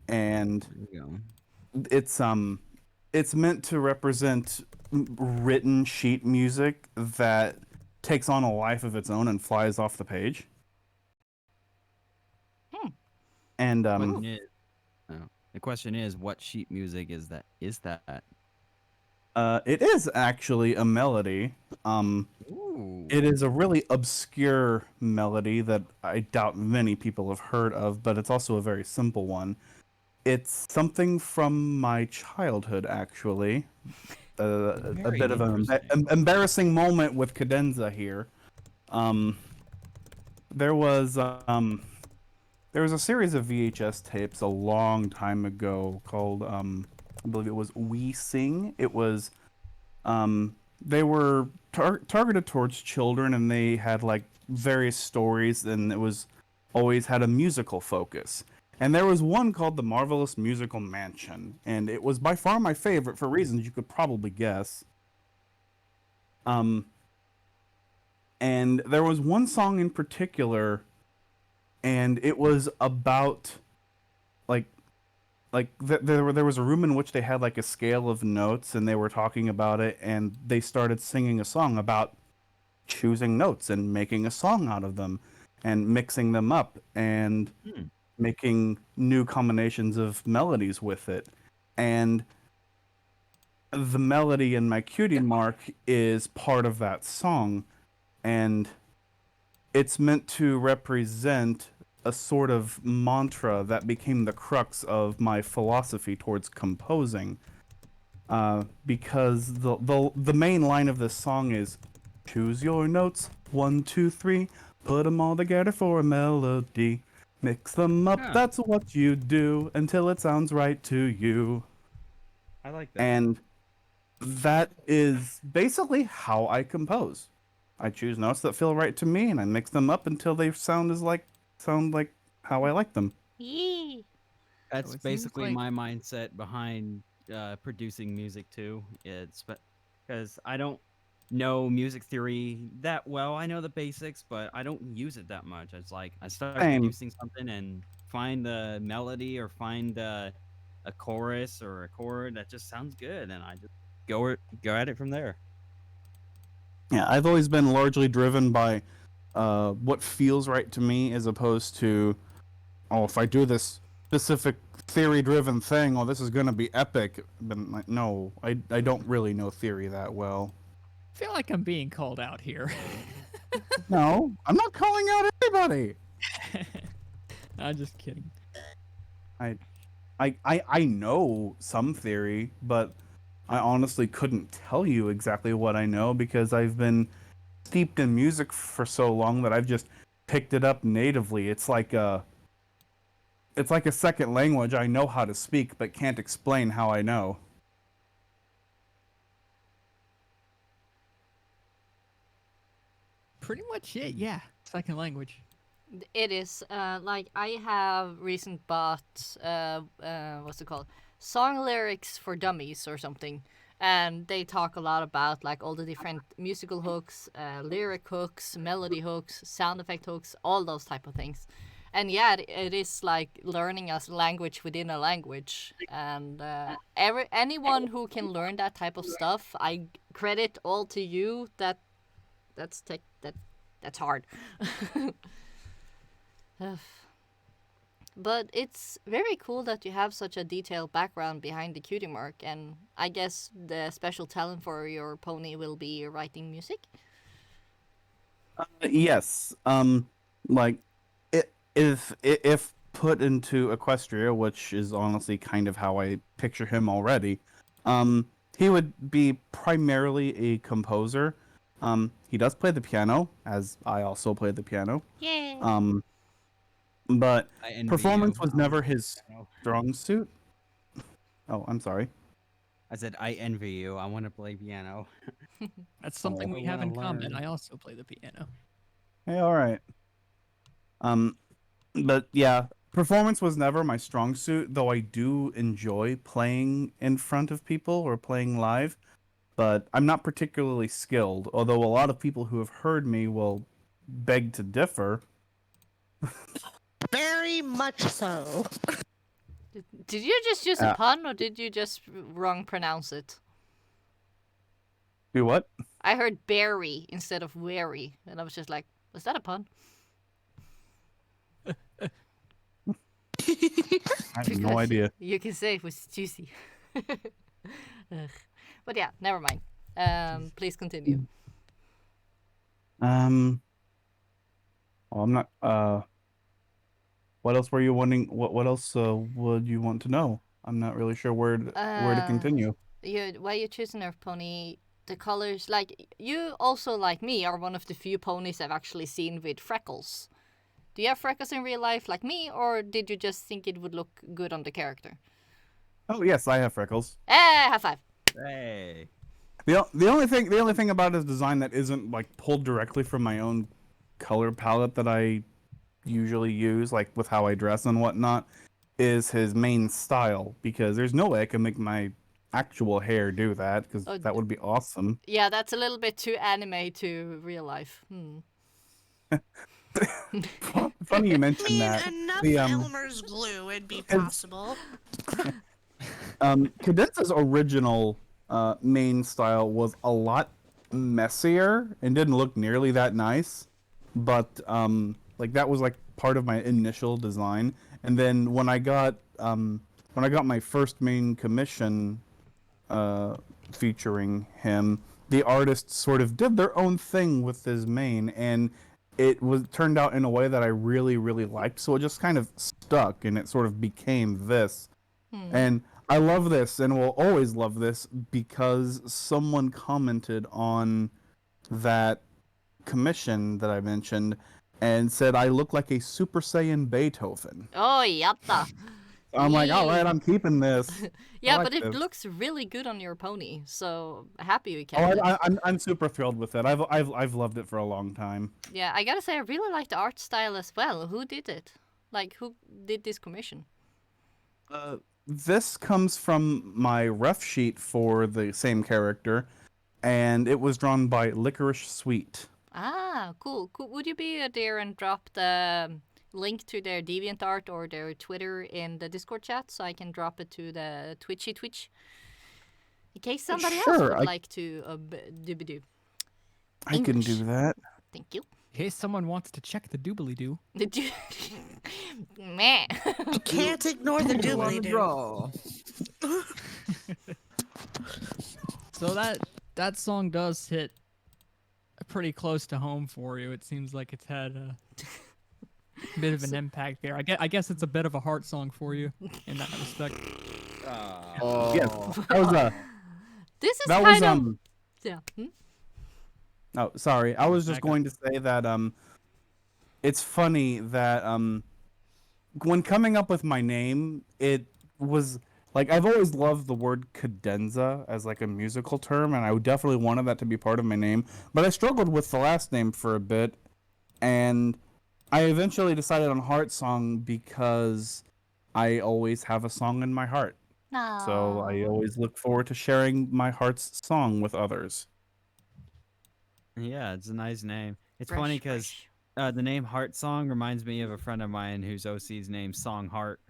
And There you go. it's meant to represent written sheet music that takes on a life of its own and flies off the page. And Question is- oh, the question is, what sheet music is that? it is actually a melody. Ooh. It is a really obscure melody that I doubt many people have heard of, but it's also a very simple one. It's something from my childhood, actually. A Very bit of an interesting. embarrassing moment with cadenza here. Um, there was a series of VHS tapes a long time ago called I believe it was We Sing. It was they were targeted towards children, and they had like various stories, and it was always had a musical focus. And there was one called The Marvelous Musical Mansion, and it was by far my favorite for reasons you could probably guess. And there was one song in particular, and it was about like there was a room in which they had like a scale of notes, and they were talking about it, and they started singing a song about choosing notes and making a song out of them and mixing them up and Hmm. making new combinations of melodies with it. And the melody in my cutie mark is part of that song, and it's meant to represent a sort of mantra that became the crux of my philosophy towards composing. Because the main line of this song is, choose your notes, 1, 2, 3, put them all together for a melody. Mix them up, Yeah. that's what you do, until it sounds right to you. I like that. And that is basically how I compose. I choose notes that feel right to me, and I mix them up until they sound like how I like them. Yee. That's it seems basically like- my mindset behind producing music too. It's because I don't know music theory that well. I know the basics, but I don't use it that much. It's like I start Same. producing something and find the melody or find a chorus or a chord that just sounds good, and I just go at it from there. Yeah, I've always been largely driven by what feels right to me, as opposed to, oh, if I do this specific theory-driven thing, oh, this is gonna be epic. But like, no, I don't really know theory that well. I feel like I'm being called out here. No, I'm not calling out anybody. I'm just kidding. I know some theory, but I honestly couldn't tell you exactly what I know because I've been steeped in music for so long that I've just picked it up natively. It's like a second language I know how to speak but can't explain how I know. Pretty much it, yeah. Second language. It is like I have recent bought what's it called, song lyrics for dummies or something, and they talk a lot about like all the different musical hooks, lyric hooks, melody hooks, sound effect hooks, all those type of things. And yeah, it is like learning a language within a language, and anyone who can learn that type of stuff, I credit all to you. That's hard. But it's very cool that you have such a detailed background behind the cutie mark, and I guess the special talent for your pony will be writing music. Yes. Like if put into Equestria, which is honestly kind of how I picture him already, he would be primarily a composer. He does play the piano, as I also play the piano. Yeah. But I envy performance you. was never his piano. strong suit. Oh, I'm sorry. I said I envy you. I want to play piano. That's something Oh, we I have in wanna common. learn. I also play the piano. Hey, all right. But yeah, performance was never my strong suit, though I do enjoy playing in front of people or playing live, but I'm not particularly skilled, although a lot of people who have heard me will beg to differ. Very much so. Did you just use a Uh, pun, or did you just wrong pronounce it? Do what? I heard berry instead of wary, and I was just like, was that a pun? I have no idea. You can say it was juicy. Ugh. But yeah, never mind. Please continue. Well, I'm not. What else were you wanting? What else would you want to know? I'm not really sure where to continue. Why you choose an Earth pony? The colors, like you also like me, are one of the few ponies I've actually seen with freckles. Do you have freckles in real life like me, or did you just think it would look good on the character? Oh yes, I have freckles. High five. Hey. The only thing about his design that isn't like pulled directly from my own color palette that I usually use, like with how I dress and whatnot, is his main style. Because there's no way I can make my actual hair do that, because Oh, that would be awesome. Yeah, that's a little bit too anime to real life. Funny you I mention mean, that. enough The, Elmer's glue, it'd be possible. Cadenza's original main style was a lot messier and didn't look nearly that nice, but like that was like part of my initial design. And then when I got my first main commission featuring him, the artists sort of did their own thing with his mane, and it was turned out in a way that I really, really liked. So it just kind of stuck, and it sort of became this. And I love this, and will always love this because someone commented on that commission that I mentioned and said I look like a Super Saiyan Beethoven. Oh, yatta. I'm like, all right, I'm keeping this. Yeah, like but it this. looks really good on your pony. So happy we Oh, kept it. I'm super thrilled with it. I've loved it for a long time. Yeah, I gotta say, I really like the art style as well. Who did it? Like, who did this commission? This comes from my ref sheet for the same character, and it was drawn by Licorice Sweet. Ah, cool. Would you be there and drop the link to their DeviantArt or their Twitter in the Discord chat so I can drop it to the Twitch? In case somebody else Sure, would like to doobie-doo. I can do that. Thank you. In case someone wants to check the doobly-doo. Did you? Meh. You can't ignore the You want to doobly-doo. draw? So that song does hit pretty close to home for you. It seems like it's had a bit of an impact there. I guess it's a bit of a heart song for you in that respect. Oh. Yes, that was This is that kind was of yeah. Oh, sorry. I was just Back up. going to say that it's funny that when coming up with my name, it was like I've always loved the word cadenza as like a musical term, and I definitely wanted that to be part of my name. But I struggled with the last name for a bit, and I eventually decided on Heart Song because I always have a song in my heart. So I always look forward to sharing my heart's song with others. Yeah, it's a nice name. It's Fresh, funny because fresh. the name Heart Song reminds me of a friend of mine whose OC's name Song Heart.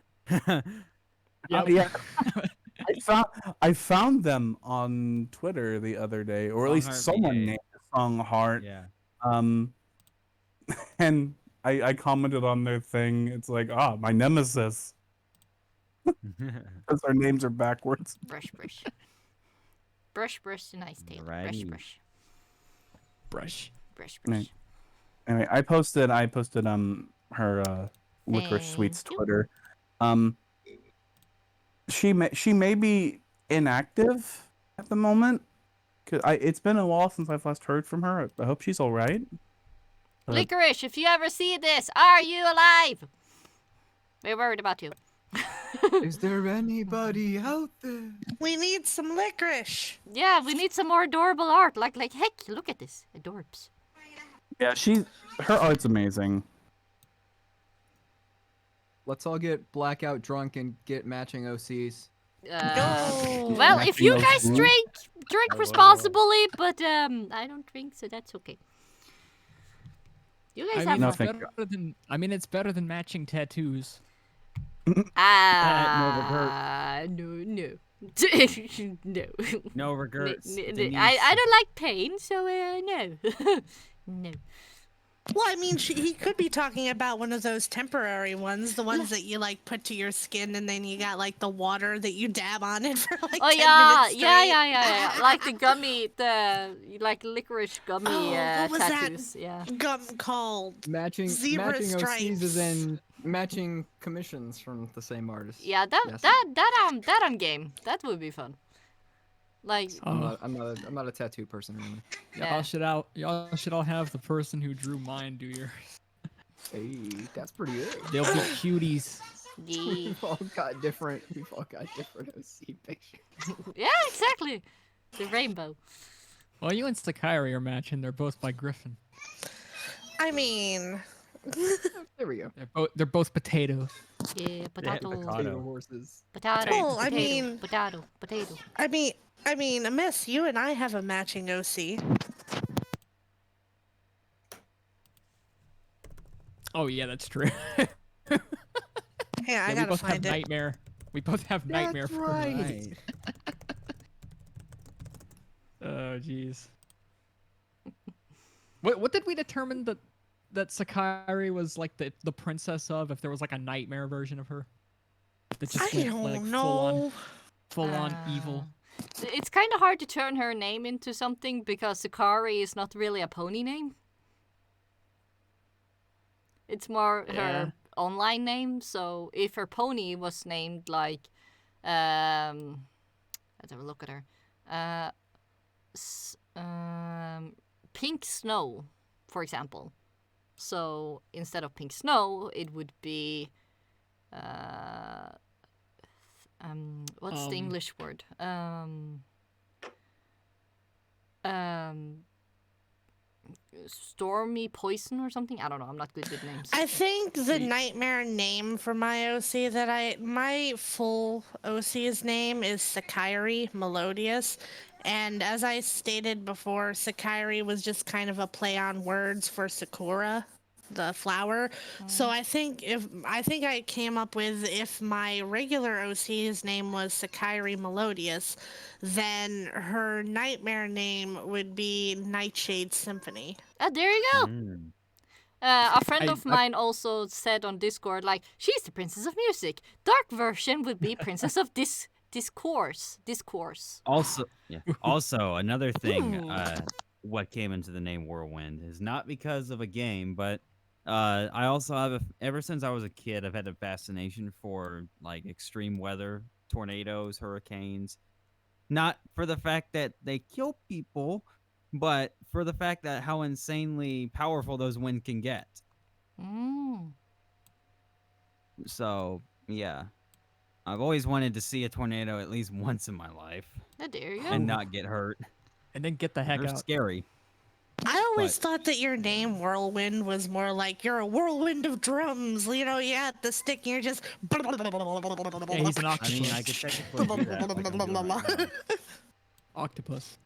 Yep. Yeah. I found them on Twitter the other day, or at least Songheart someone VA. named Songheart. Yeah. And I commented on their thing. It's like, my nemesis, because their names are backwards. Brush. Brush, nice tail. Alrighty. Brush. Brush. Right. Anyway, I posted her Licorice Sweet's Thank you. Twitter. She may be inactive at the moment. It's been a while since I've last heard from her. I hope she's all right. Licorice, if you ever see this, are you alive? We're worried about you. Is there anybody out there? We need some licorice. Yeah, we need some more adorable art. Like heck, look at this. Adorbs. Yeah, her art's amazing. Let's all get blackout drunk and get matching OCs. No. Well, if you Matching guys OCs? drink responsibly, but I don't drink, so that's okay. You guys I have mean, No, it's fun. thank better than it's better than matching tattoos. No. No. No regrets. I don't like pain, so no. No. Well, I mean, he could be talking about one of those temporary ones, the ones that you like put to your skin, and then you got like the water that you dab on it for like Oh 10 yeah, minutes straight. yeah. Like the gummy, like licorice gummy Oh, what was that? tattoos. Yeah. Gum called. Matching Zebra OCs stripes. is in matching commissions from the same artist. Yeah, Yes. that on game. That would be fun. Like I'm not a tattoo person really. Y'all should all have the person who drew mine do yours. Hey, that's pretty good. They'll be cuties. the We've all got different OC pictures. yeah, exactly. The rainbow. Well, you and Sakairi are matching. They're both by Griffin. I mean, There we go. They're both potatoes. Yeah, potato. Potato horses. Potato. Well, I potato, mean- potato. I mean, Amiss, you and I have a matching OC. Oh yeah, that's true. Hey, I Yeah, we gotta both have find it. nightmare. We both have nightmare. That's for right. Right. Oh jeez. What did we determine that Sakairi was like the princess of? If there was like a nightmare version of her, that just I went, don't like know. full on evil. It's kind of hard to turn her name into something because Sakairi is not really a pony name. It's more Yeah. her online name. So if her pony was named like, let's have a look at her. Pink Snow, for example. So instead of Pink Snow, it would be what's the English word? Stormy Poison or something. I don't know. I'm not good with names. I think the nightmare name for my OC my full OC's name is Sakairi Melodious. And as I stated before, Sakairi was just kind of a play on words for Sakura, the flower. So I think I came up with, if my regular OC's name was Sakairi Melodious, then her nightmare name would be Nightshade Symphony. There you go. Mm. A friend of mine also said on Discord, like, she's the princess of music. Dark version would be princess of discourse. Also, another thing, what came into the name Whirlwind is not because of a game, but I also have ever since I was a kid, I've had a fascination for like extreme weather, tornadoes, hurricanes. Not for the fact that they kill people, but for the fact that how insanely powerful those winds can get. So, yeah. I've always wanted to see a tornado at least once in my life There you go. and not get hurt. And then get the heck They're out. scary. I always thought that your name Whirlwind was more like you're a whirlwind of drums. You know, you had the stick and you're just. Yeah, he's an I octopus. mean, I could technically do that. Like I'm doing right now. Octopus.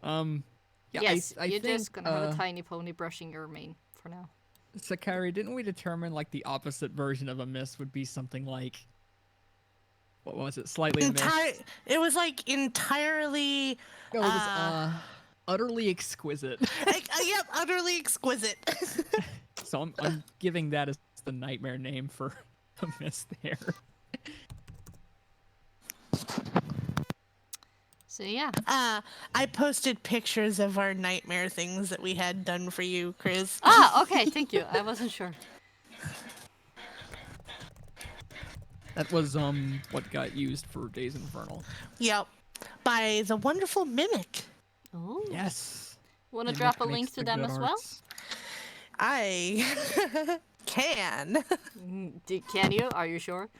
Yeah, Yes, I you're think, just gonna have a tiny pony brushing your mane for now. Sakairi, didn't we determine like the opposite version of Amiss would be something like, what was it? Slightly Amiss. It was like entirely. No, it was utterly exquisite. Yep, utterly exquisite. So I'm giving that as the nightmare name for Amiss there. So yeah. I posted pictures of our nightmare things that we had done for you, Chris. Okay, thank you. I wasn't sure. That was what got used for Days Infernal. Yep, by the wonderful Mimic. Oh. Yes. Want to Mimic drop a makes link to the them good as well? arts. I can. Can you? Are you sure?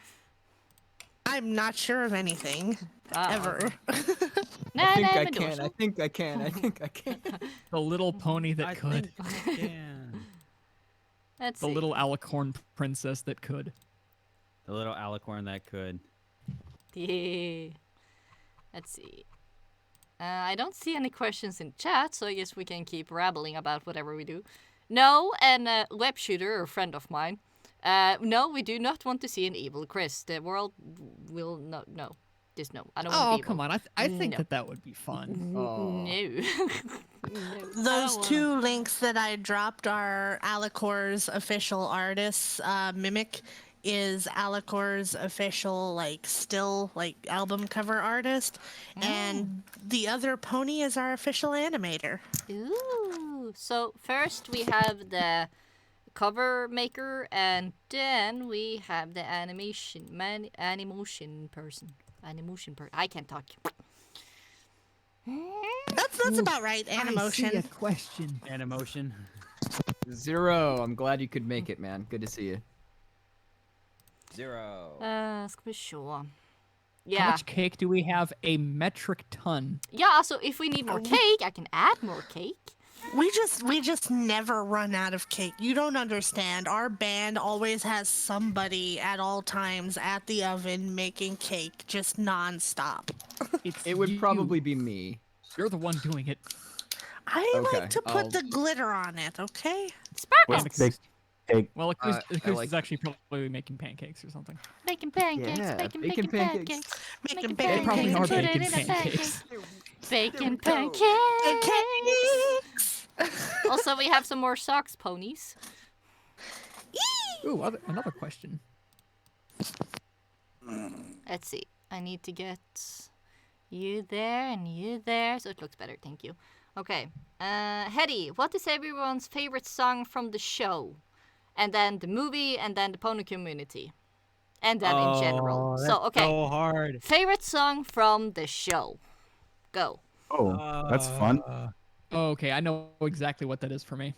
I'm not sure of anything. Ever. Nah, I think nah, I me can. dorsal. I think I can. I think I can. The little pony that I could. think I can. Let's The see. little alicorn princess that could. The little alicorn that could. Yeah. Let's see. I don't see any questions in chat, so I guess we can keep rabbling about whatever we do. No, and web shooter, a friend of mine. No, we do not want to see an evil Chris. The world will not. No, just no. I don't want to Oh, be evil. come on. I think No. that would be fun. Oh. No. Those two links that I dropped are Alicor's official artists. Mimic is Alicor's official still album cover artist, and the other pony is our official animator. Ooh. So first we have the cover maker, and then we have the animation person. I can't talk. That's about right. I see Animation. a question. Animotion. Zero. I'm glad you could make it, man. Good to see you. 0. Ska vi se. How Yeah. much cake do we have? A metric ton. Yeah, so if we need more cake, I can add more cake. We just never run out of cake. You don't understand. Our band always has somebody at all times at the oven making cake, just nonstop. It would you. probably be me. You're the one doing it. I Okay, like to put I'll- the glitter on it, okay? Sparkles. Well, Acouste I like- is actually probably making pancakes or something. Making pancakes, Yeah, baking bacon pancakes. pancakes. Making Making They probably pancakes, are put it bacon in a pancakes. Bacon There we go. pancakes. Cakes! Also, we have some more socks ponies. Ooh, another question. Let's see. I need to get you there and you there, so it looks better. Thank you. Okay. Hetty, what is everyone's favorite song from the show? and then the movie, and then the pony community, and then in general. So okay, So hard. favorite song from the show. Go. Oh, that's fun. Oh, okay, I know exactly what that is for me.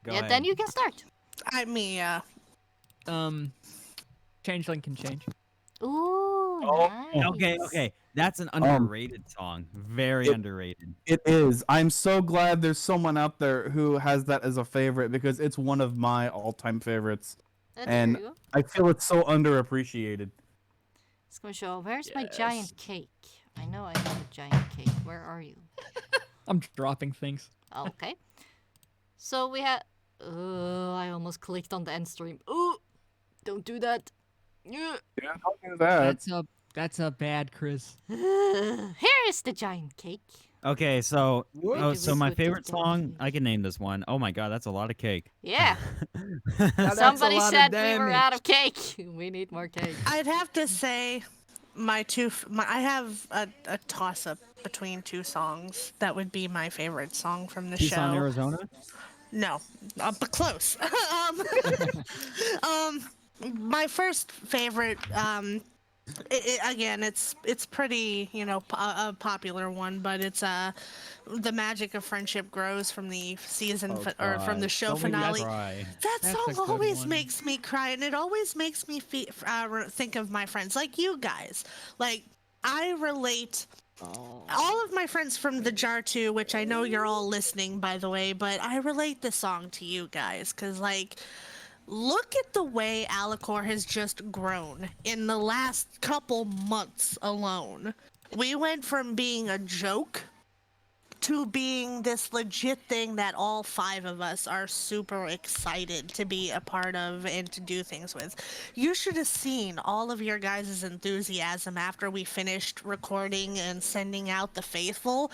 Go Yeah, ahead. then you can start. I mean, Changeling can change. Ooh, Oh, nice. Okay. That's an underrated song. Very underrated. It is. I'm so glad there's someone out there who has that as a favorite because it's one of my all-time favorites. There And you go. I feel it's so underappreciated. It's gonna show. Where's my giant cake? I know I have a giant cake. Where are you? I'm dropping things. Okay. So we have. I almost clicked on the end stream. Ooh, don't do that. Yeah. Yeah, don't do that. That's a bad Chris. Here is the giant cake. Okay, so Where do we so my put the favorite giant song, cake? I can name this one. Oh my god, that's a lot of cake. Yeah. That's a Somebody lot of said we were damage. out of cake. We need more cake. I'd have to say I have a toss-up between two songs that would be my favorite song from the Tucson, show. Arizona. No, but close. My first favorite, again, it's pretty, a popular one, but it's "The Magic of Friendship Grows" from the season or from the show Don't make me finale. cry. That That's a song good always one. makes me cry, and it always makes me think of my friends, like you guys. Like, I relate. All of my friends from the Jar 2, which I know you're all listening, by the way, but I relate the song to you guys, because, like, look at the way Alicor has just grown in the last couple months alone. We went from being a joke to being this legit thing that all 5 of us are super excited to be a part of and to do things with. You should have seen all of your guys' enthusiasm after we finished recording and sending out the faithful.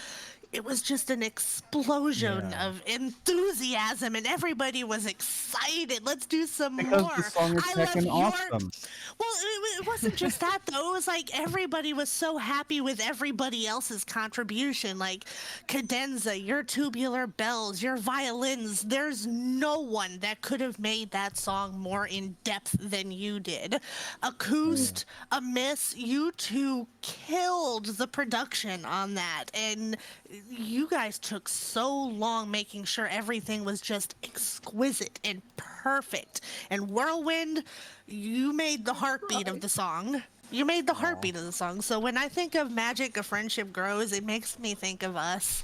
It was just an explosion Yeah. of enthusiasm, and everybody was excited. Let's do some Because more. the song is I love heckin' your awesome. Well, it wasn't just that, though. It was like everybody was so happy with everybody else's contribution. Like, cadenza, your tubular bells, your violins. There's no one that could have made that song more in depth than you did. Acouste, Amiss, you two killed the production on that. And you guys took so long making sure everything was just exquisite and perfect. And Whirlwind, you made the heartbeat of the song. You made the heartbeat of the song. So when I think of Magic of Friendship Grows, it makes me think of us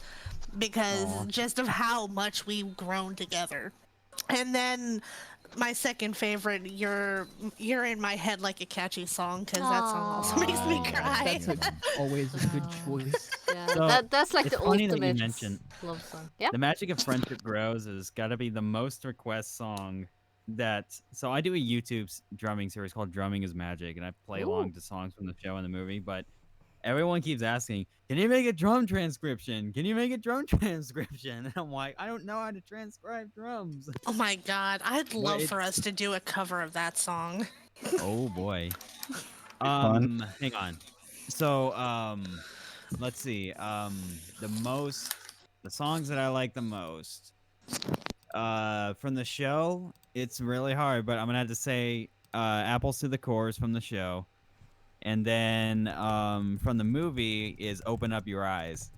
because just of how much we've grown together. And then my second favorite, you're in my head like a catchy song, because that song also makes me cry. That's always a good choice. Yeah, So, that's like it's the funny that you ultimate mentioned- love song. Yeah. The Magic of Friendship Grows has got to be the most request song so I do a YouTube drumming series called Drumming is Magic, and I play along to songs from the show and the movie, but everyone keeps asking, can you make a drum transcription? Can you make a drum transcription? And I'm like, I don't know how to transcribe drums. Oh my god, I'd love for it's- us to do a cover of that song. Oh boy. Fun. Hang on. So, let's see. The songs that I like the most. From the show, it's really hard, but I'm gonna have to say Apples to the Cores from the show. And then from the movie is Open Up Your Eyes.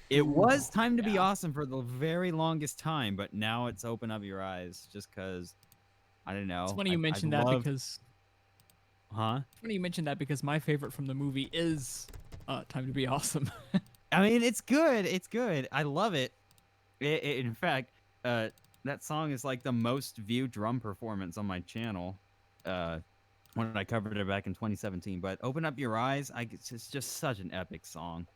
It was Time to Be Awesome for the very longest time, but now it's Open Up Your Eyes just because, I don't know. It's funny you I mentioned that love- because Huh? funny you mentioned that because my favorite from the movie is Time to Be Awesome. I mean, it's good. It's good. I love it. In fact, that song is like the most viewed drum performance on my channel when I covered it back in 2017. But Open Up Your Eyes, it's just such an epic song.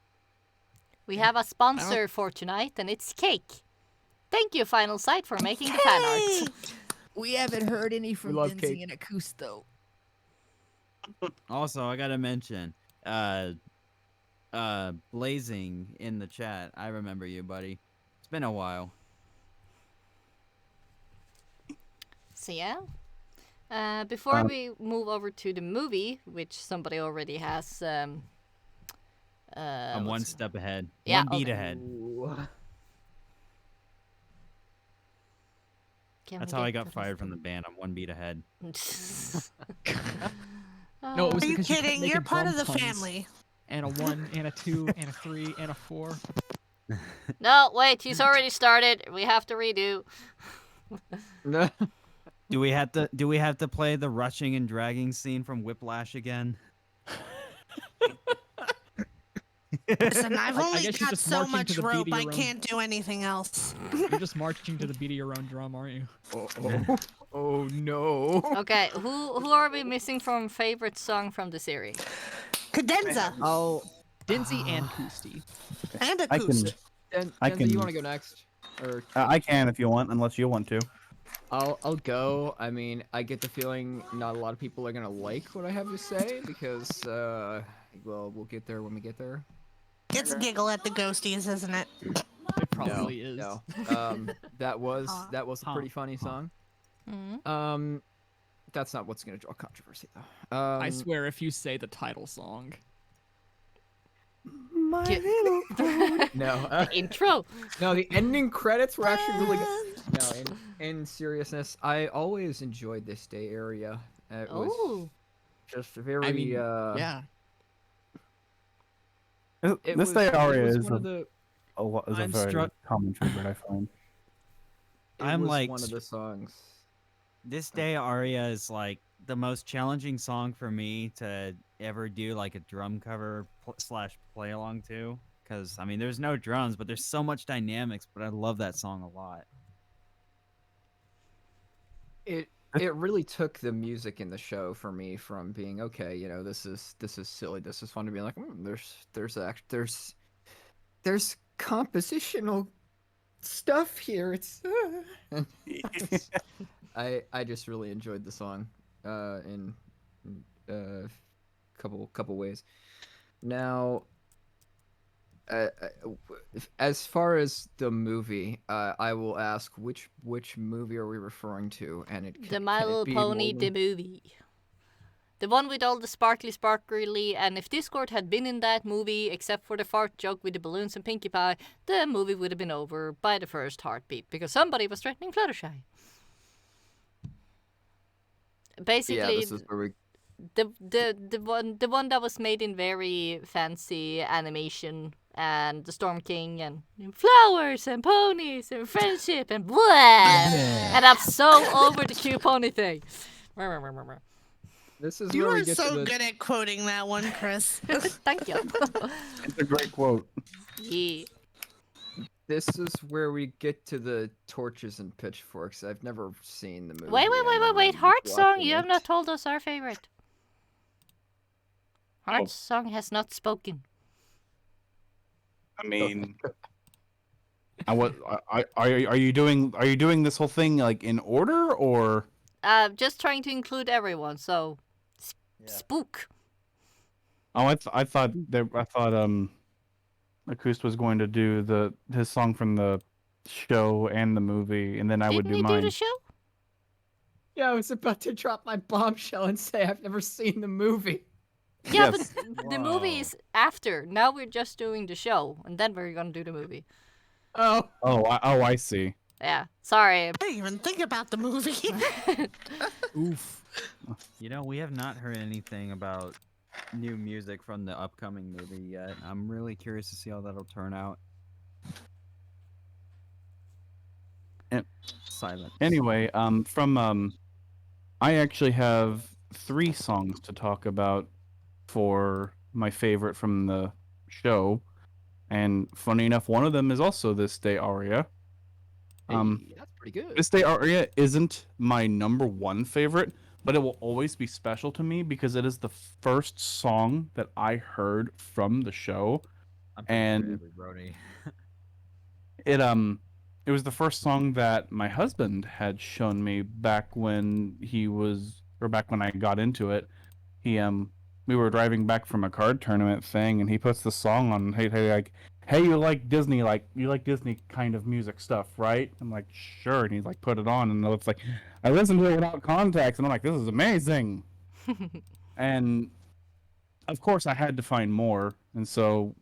We have a sponsor for tonight, and it's Cake. Thank you, Final Sight, for making the fan art. We haven't heard any from love Denzi cake. and Acouste though. Also, I gotta mention, Blazing in the chat. I remember you, buddy. It's been a while. So yeah. Before we move over to the movie, which somebody already has. I'm one what's- step ahead. Yeah, One beat okay. ahead. Can That's we how I get got the fired rest from the band. I'm 1 beat ahead. No, it was Are you because you kept kidding? You're making part of drum the puns. family. And a 1, and a 2, and a 3, and a 4. No, wait, he's already started. We have to redo. No. Do we have to play the rushing and dragging scene from Whiplash again? Listen, I've I only guess you're got just so marching to much the beat rope, of I your own- can't do anything else. You're just marching to the beat of your own drum, aren't you? Oh no. Okay, who are we missing from favorite song from the series? Cadenza I'll. Dinzy and Koosty. and I can. Acouste. I Denzel, can- you want to go next? Or I can if you want, unless you want to. I'll go. I mean, I get the feeling not a lot of people are gonna like what I have to say because well, we'll get there when we get there. It's giggle at the ghosties, isn't it? It probably is. No. That was a pretty funny song. Mhm. That's not what's gonna draw controversy though. I swear, if you say the title song, No. The intro. No, the ending credits were actually really good. No, in seriousness, I always enjoyed this day area. It was Oh. just very. I mean, yeah. It This was, day it aria was is one of the. a I'm very struck- common favorite, I find. It I'm was like one of the songs. This day aria is like the most challenging song for me to ever do like a drum cover slash play along to. Because I mean, there's no drums, but there's so much dynamics. But I love that song a lot. It really took the music in the show for me from being okay, you know, this is silly, this is fun, to be like, there's compositional stuff here. It's I just really enjoyed the song in couple ways. Now, as far as the movie, I will ask which movie are we referring to, and The My Little Pony, the movie. The one with all the sparkly, and if Discord had been in that movie, except for the fart joke with the balloons and Pinkie Pie, the movie would have been over by the first heartbeat, because somebody was threatening Fluttershy. Basically, Yeah, this is where we. the one that was made in very fancy animation, and the Storm King, and flowers and ponies and friendship and blah. And I'm so over the cute pony thing. This is You where we are get so to the. good at quoting that one, Chris. Thank you. It's a great quote. Yeah. This is where we get to the torches and pitchforks. I've never seen the movie. Wait. I'm Heart song, watching you have it. not told us our favorite. Heart song has not spoken. I mean, are you doing this whole thing like in order or? Just trying to include everyone, so spook. Oh, I thought Acouste was going to do his song from the show and the movie, and then I would Didn't do he mine. do the show? Yeah, I was about to drop my bombshell and say I've never seen the movie. Yeah, Yes. but the movie is after. Now we're just doing the show, and then we're gonna do the movie. Oh. I see. Yeah, sorry. I didn't even think about the movie. Oof. You know, we have not heard anything about new music from the upcoming movie yet. I'm really curious to see how that'll turn out. Silence. Anyway, I actually have 3 songs to talk about for my favorite from the show, and funny enough, one of them is also this day aria. Hey, that's pretty good. This day aria isn't my number 1 favorite, but it will always be special to me because it is the first song that I heard from the show. I'm pretty and- sure everybody. It was the first song that my husband had shown me back when I got into it. We were driving back from a card tournament thing, and he puts the song on. Hey, you like Disney kind of music stuff, right? I'm like, sure. And he's like, put it on, and it's like, I listened to it without context, and I'm like, this is amazing. And of course, I had to find more, and so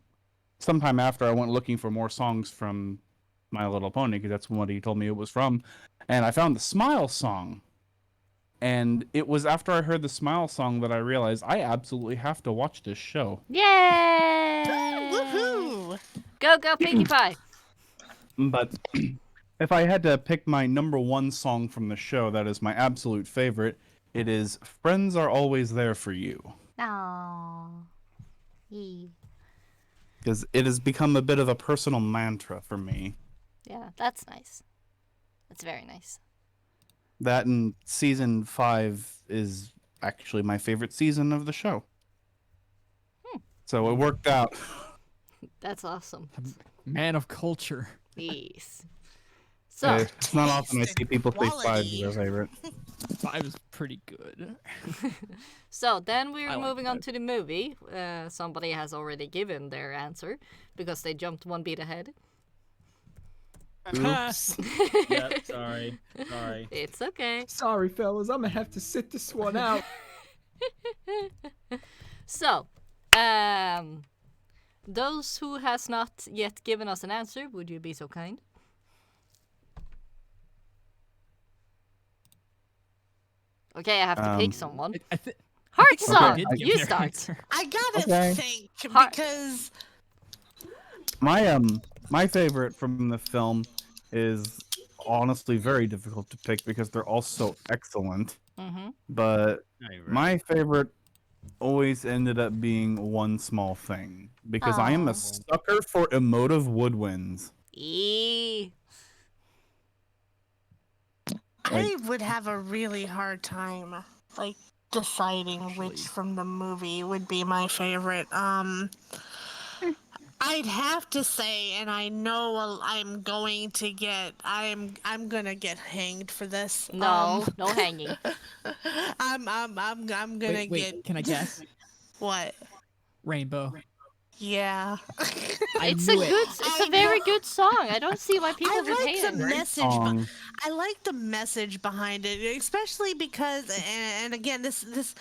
sometime after, I went looking for more songs from My Little Pony because that's what he told me it was from. And I found the Smile song. And it was after I heard the Smile song that I realized I absolutely have to watch this show. Yay! Woohoo! Go, go, Pinkie Pie! But if I had to pick my number one song from the show, that is my absolute favorite, it is Friends Are Always There For You. Aww. Yee. Because it has become a bit of a personal mantra for me. Yeah, that's nice. That's very nice. That and season 5 is actually my favorite season of the show. So it worked out. That's awesome. Man of culture. Yes. So, It's not often I see people say 5 is Quality. their favorite. 5 is pretty good. so then we're I like moving on that. to the movie. Somebody has already given their answer because they jumped one beat ahead. Oops. Yep, sorry. Sorry. It's okay. Sorry, fellas, I'm gonna have to sit this one out. So, those who has not yet given us an answer, would you be so kind? Okay, I have to pick someone. I think Heart someone song, did give you their start. answer. I gotta Okay. think Har- because My favorite from the film is honestly very difficult to pick because they're all so excellent. Mm-hmm. But Right. my favorite always ended up being One Small Thing because I am Aw. a sucker for emotive woodwinds. I would have a really hard time like deciding which Actually. from the movie would be my favorite. I'd have to say, and I know I'm gonna get hanged for this. No, no hanging. I'm gonna Wait, get can I guess? what? Rainbow. Yeah. I It's a knew it. good, it's I a very know. good song. I don't see why people I would like hate the it. message. I like the message behind it, especially because, and again, this is.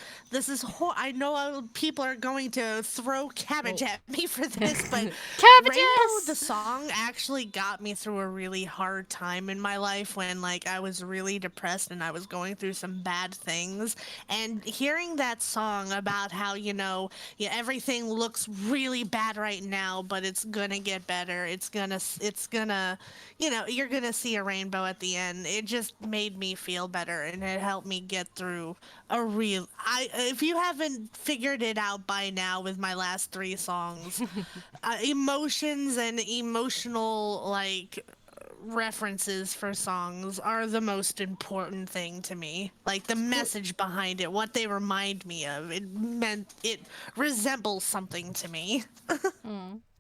I know people are going to throw cabbage at me for this, but Rainbow, Cabbages! the song, actually got me through a really hard time in my life when, like, I was really depressed and I was going through some bad things. And hearing that song about how everything looks really bad right now, but it's gonna get better. It's gonna, you're gonna see a rainbow at the end. It just made me feel better, and it helped me get through a real. If you haven't figured it out by now with my last 3 songs, emotions and emotional references for songs are the most important thing to me. Like the message behind it, what they remind me of. It resembles something to me.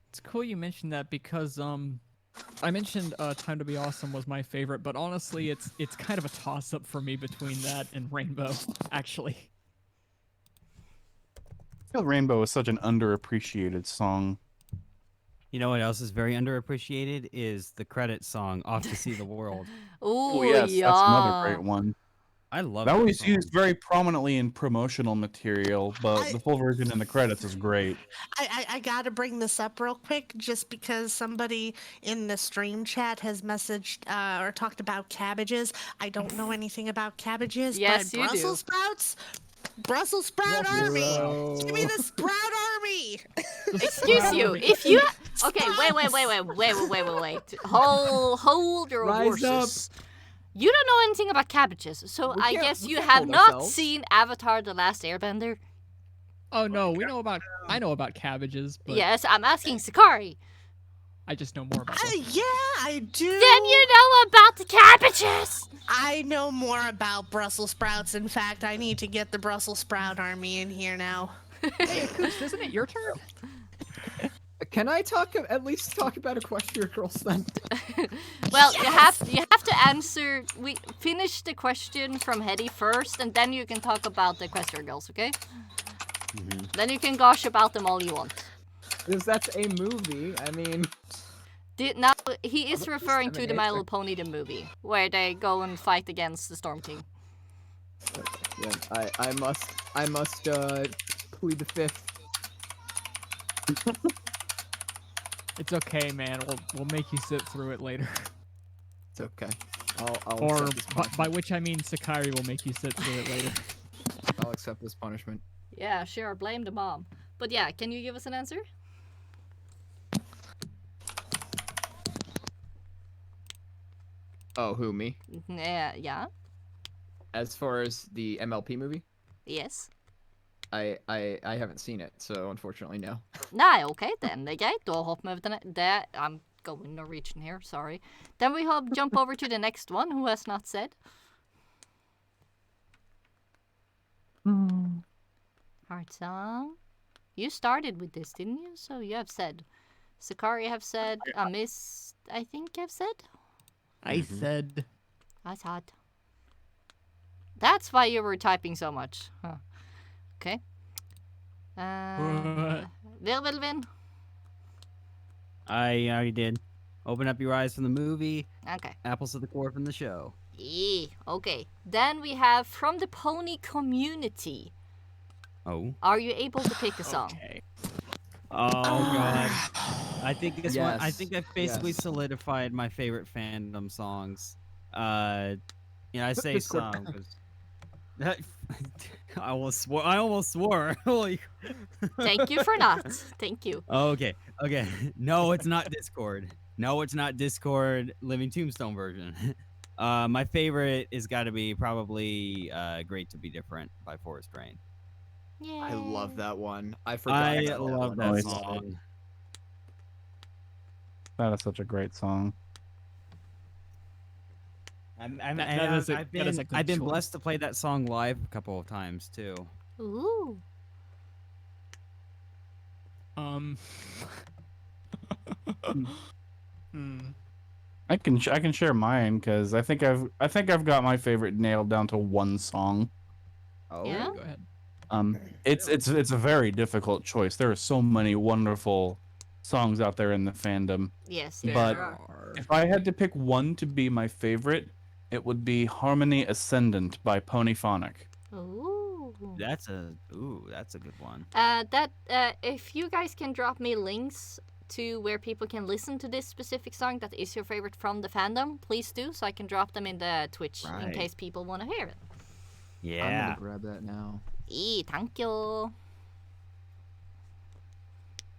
It's cool you mentioned that because I mentioned Time to Be Awesome was my favorite, but honestly it's kind of a toss up for me between that and Rainbow, actually. I feel Rainbow is such an underappreciated song. You know what else is very underappreciated is the credit song "Off to See the World." Ooh, Yes, yeah. that's another great one. I love That was song. used very prominently in promotional material, but the full version in the credits is great. I gotta bring this up real quick just because somebody in the stream chat has messaged or talked about cabbages. I don't know anything about cabbages, Yes, but you do. Brussels sprouts? Brussels sprout army! Give me the sprout army! Excuse you. If you okay, wait. Hold your Rise up. horses. You don't know anything about cabbages, so We I can't- guess we you can't have hold not ourselves. seen Avatar: The Last Airbender. Oh no, I know about cabbages, but Yes, I'm asking Sakairi. I just know more about them. Yeah, I do. Then you know about the cabbages. I know more about Brussels sprouts. In fact, I need to get the Brussels sprout army in here now. Hey, Acouste, isn't it your turn? Can I at least talk about Equestria Girls then? Well, you have to answer. We finish the question from Hetty first, and then you can talk about the Equestria Girls, okay? Then you can gush about them all you want. Because that's a movie. I mean, Now he is referring to the disseminate My the- Little Pony the movie, where they go and fight against the Storm King. yeah, I must plead the fifth. It's okay, man. We'll make you sit through it later. It's okay. I'll Or accept this by punishment. which I mean Sakairi will make you sit through it later. I'll accept this punishment. Yeah, sure. Blame the mom. But yeah, can you give us an answer? Oh, who, me? Yeah. As far as the MLP movie, Yes. I haven't seen it, so unfortunately, no. Nei, ok, then er greit. Da hopper vi over til I'm going Norwegian here, sorry. Then we jump over to the next one, who has not said. Heart song. You started with this, didn't you? So you have said. Sakairi have said. Amiss, I think, have said. I said. I thought. That's why you were typing so much. Huh. Okay. Whirlwind. I already did. Open up your eyes from the movie. Okay. Apples to the core from the show. Yeah, okay. Then we have from the pony community. Oh. Are you able to pick a song? Okay. Oh god. I think this one. I Yes, think I've basically yes. solidified my favorite fandom songs. I say Discord. song 'cause I almost swore. Holy. Thank you for not. Thank you. Okay. No, it's not Discord. No, it's not Discord. Living Tombstone version. My favorite is got to be probably "Great to Be Different" by Forest Rain. Yeah. I love that one. I forgot. I about love that that Nice. song. That is such a great song. That is a I've good been choice. blessed to play that song live a couple of times too. Ooh. I can share mine because I think I've got my favorite nailed down to one song. Oh, Yeah? Go ahead. It's a very difficult choice. There are so many wonderful songs out there in the fandom. Yes. There But- are. If I had to pick one to be my favorite, it would be Harmony Ascendant by Ponyphonic. Ooh. that's a good one. If you guys can drop me links to where people can listen to this specific song that is your favorite from the fandom, please do, so I can drop them in the Twitch in Right. case people want to hear it. I'm Yeah. gonna grab that now Thank you.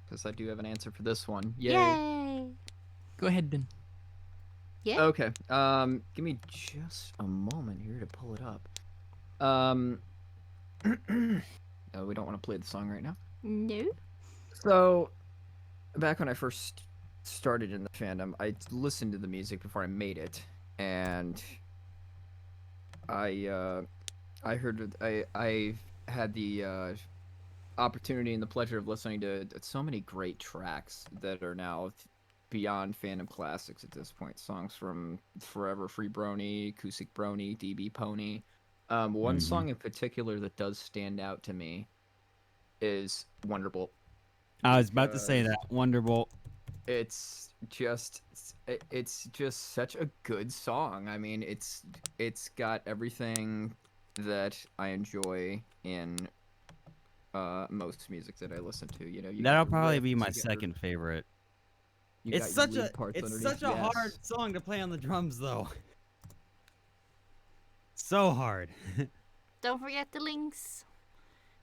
because I do have an answer for this one. Yay. Yay. Go ahead, then. Yeah. Okay. Give me just a moment here to pull it up. No, we don't want to play the song right now. No. So, back when I first started in the fandom, I listened to the music before I made it, and I had the opportunity and the pleasure of listening to so many great tracks that are now beyond fandom classics at this point. Songs from Forever Free Brony, Acoustic Brony, DB Pony. One Mhm. song in particular that does stand out to me is Wonderbolt. I was about to say that Wonderbolt. It's just such a good song. I mean, it's got everything that I enjoy in most music that I listen to. You know, you That'll got probably be riffs, my you got second favorite. you It's got such your a lead parts it's underneath, such a hard yes. song to play on the drums though. So hard. Don't forget the links.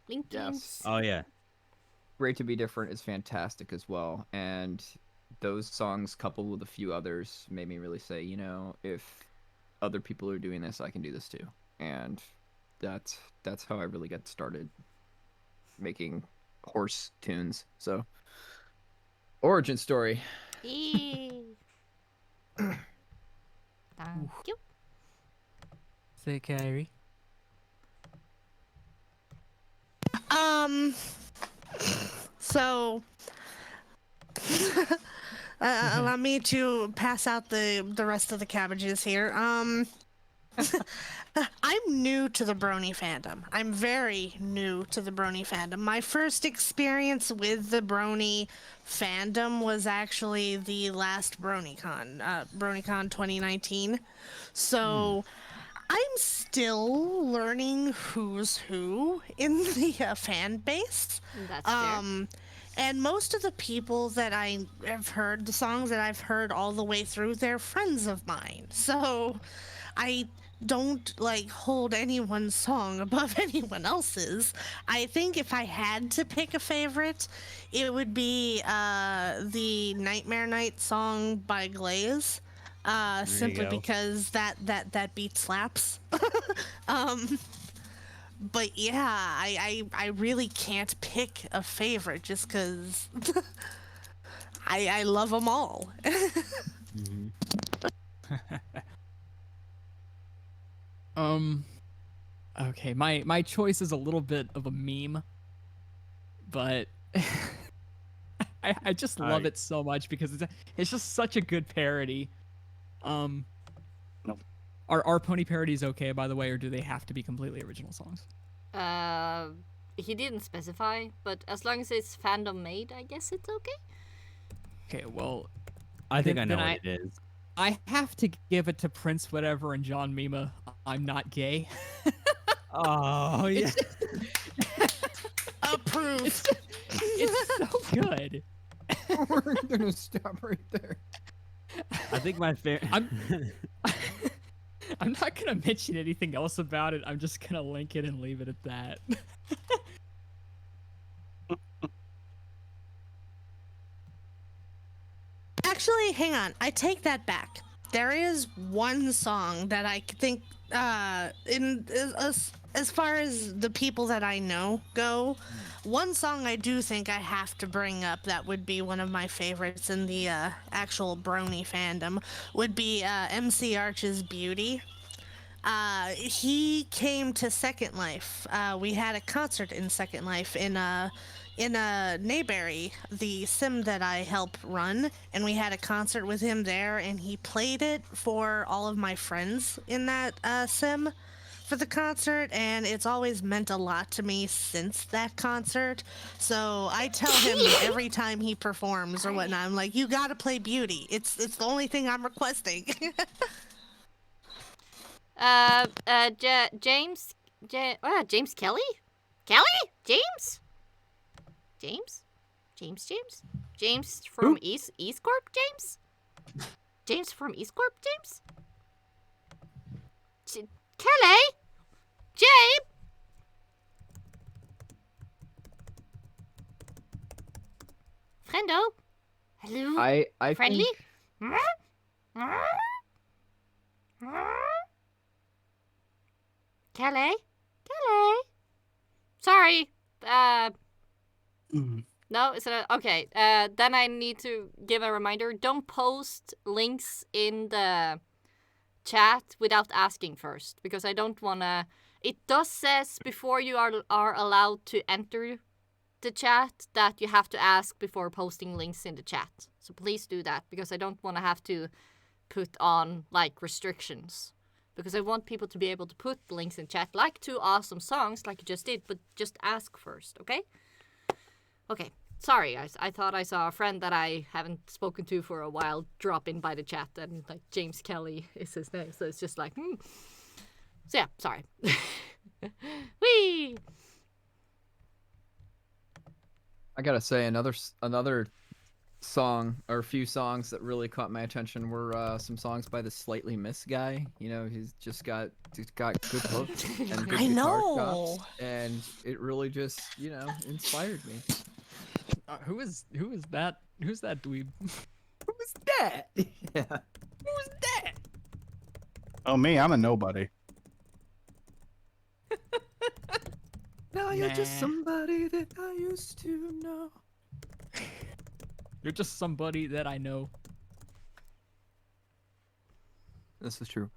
Linkins. Yes. Oh yeah. Great to Be Different is fantastic as well, and those songs coupled with a few others made me really say, you know, if other people are doing this, I can do this too. And that's how I really got started making horse tunes. So, origin story. Thank you. Sakairi. So, allow me to pass out the rest of the cabbages here. I'm new to the Brony fandom. I'm very new to the Brony fandom. My first experience with the Brony fandom was actually the last BronyCon, BronyCon 2019. So I'm still learning who's who in the fan base. That's fair. And most of the people that I have heard, the songs that I've heard all the way through, they're friends of mine. So I don't like hold anyone's song above anyone else's. I think if I had to pick a favorite, it would be the Nightmare Night song by Glaze. There you Simply go. because that beat slaps. But yeah, I really can't pick a favorite just because I love them all. Okay, my choice is a little bit of a meme, but I just love it so much because it's just such a good parody. Are pony parodies okay, by the way, or do they have to be completely original songs? He didn't specify, but as long as it's fandom made, I guess it's okay. Okay, well, I think I Then know what it is. I have to give it to Prince Whatever and John Mima. I'm not gay. Oh yeah. Approved. It's so good. We're gonna stop right there. I think my favorite. I'm not gonna mention anything else about it. I'm just gonna link it and leave it at that. Actually, hang on. I take that back. There is one song that I think, as far as the people that I know go, one song I do think I have to bring up that would be one of my favorites in the actual Brony fandom would be MC Arch's Beauty. He came to Second Life. We had a concert in Second Life in Nayberry, the sim that I help run, and we had a concert with him there, and he played it for all of my friends in that sim for the concert, and it's always meant a lot to me since that concert. So I tell him every time he performs or whatnot, I'm like, you gotta play Beauty. It's the only thing I'm requesting. James Kelly? Kelly? James? James? James from East Corp, James? James from East Corp, James? Kelly? James? Friendo? Hello? I Friendly? think Kelly? Kelly? Sorry. No, is it okay? Then I need to give a reminder. Don't post links in the chat without asking first, because I don't wanna. It does says before you are allowed to enter the chat that you have to ask before posting links in the chat. So please do that, because I don't want to have to put on like restrictions. Because I want people to be able to put links in chat, like 2 awesome songs, like you just did, but just ask first, okay? Okay, sorry, I thought I saw a friend that I haven't spoken to for a while drop in by the chat, and like James Kelly is his name, so it's just like, So yeah, sorry. Whee! I gotta say another song or a few songs that really caught my attention were some songs by the Slightly Miss guy. You know, he's got good hooks and good I guitar know. chops, and it really just inspired me. Who is that? Who's that dweeb? Who's that? Yeah. Who's that? Oh, me, I'm a nobody. Now you're just Nah. somebody that I used to know. You're just somebody that I know. This is true.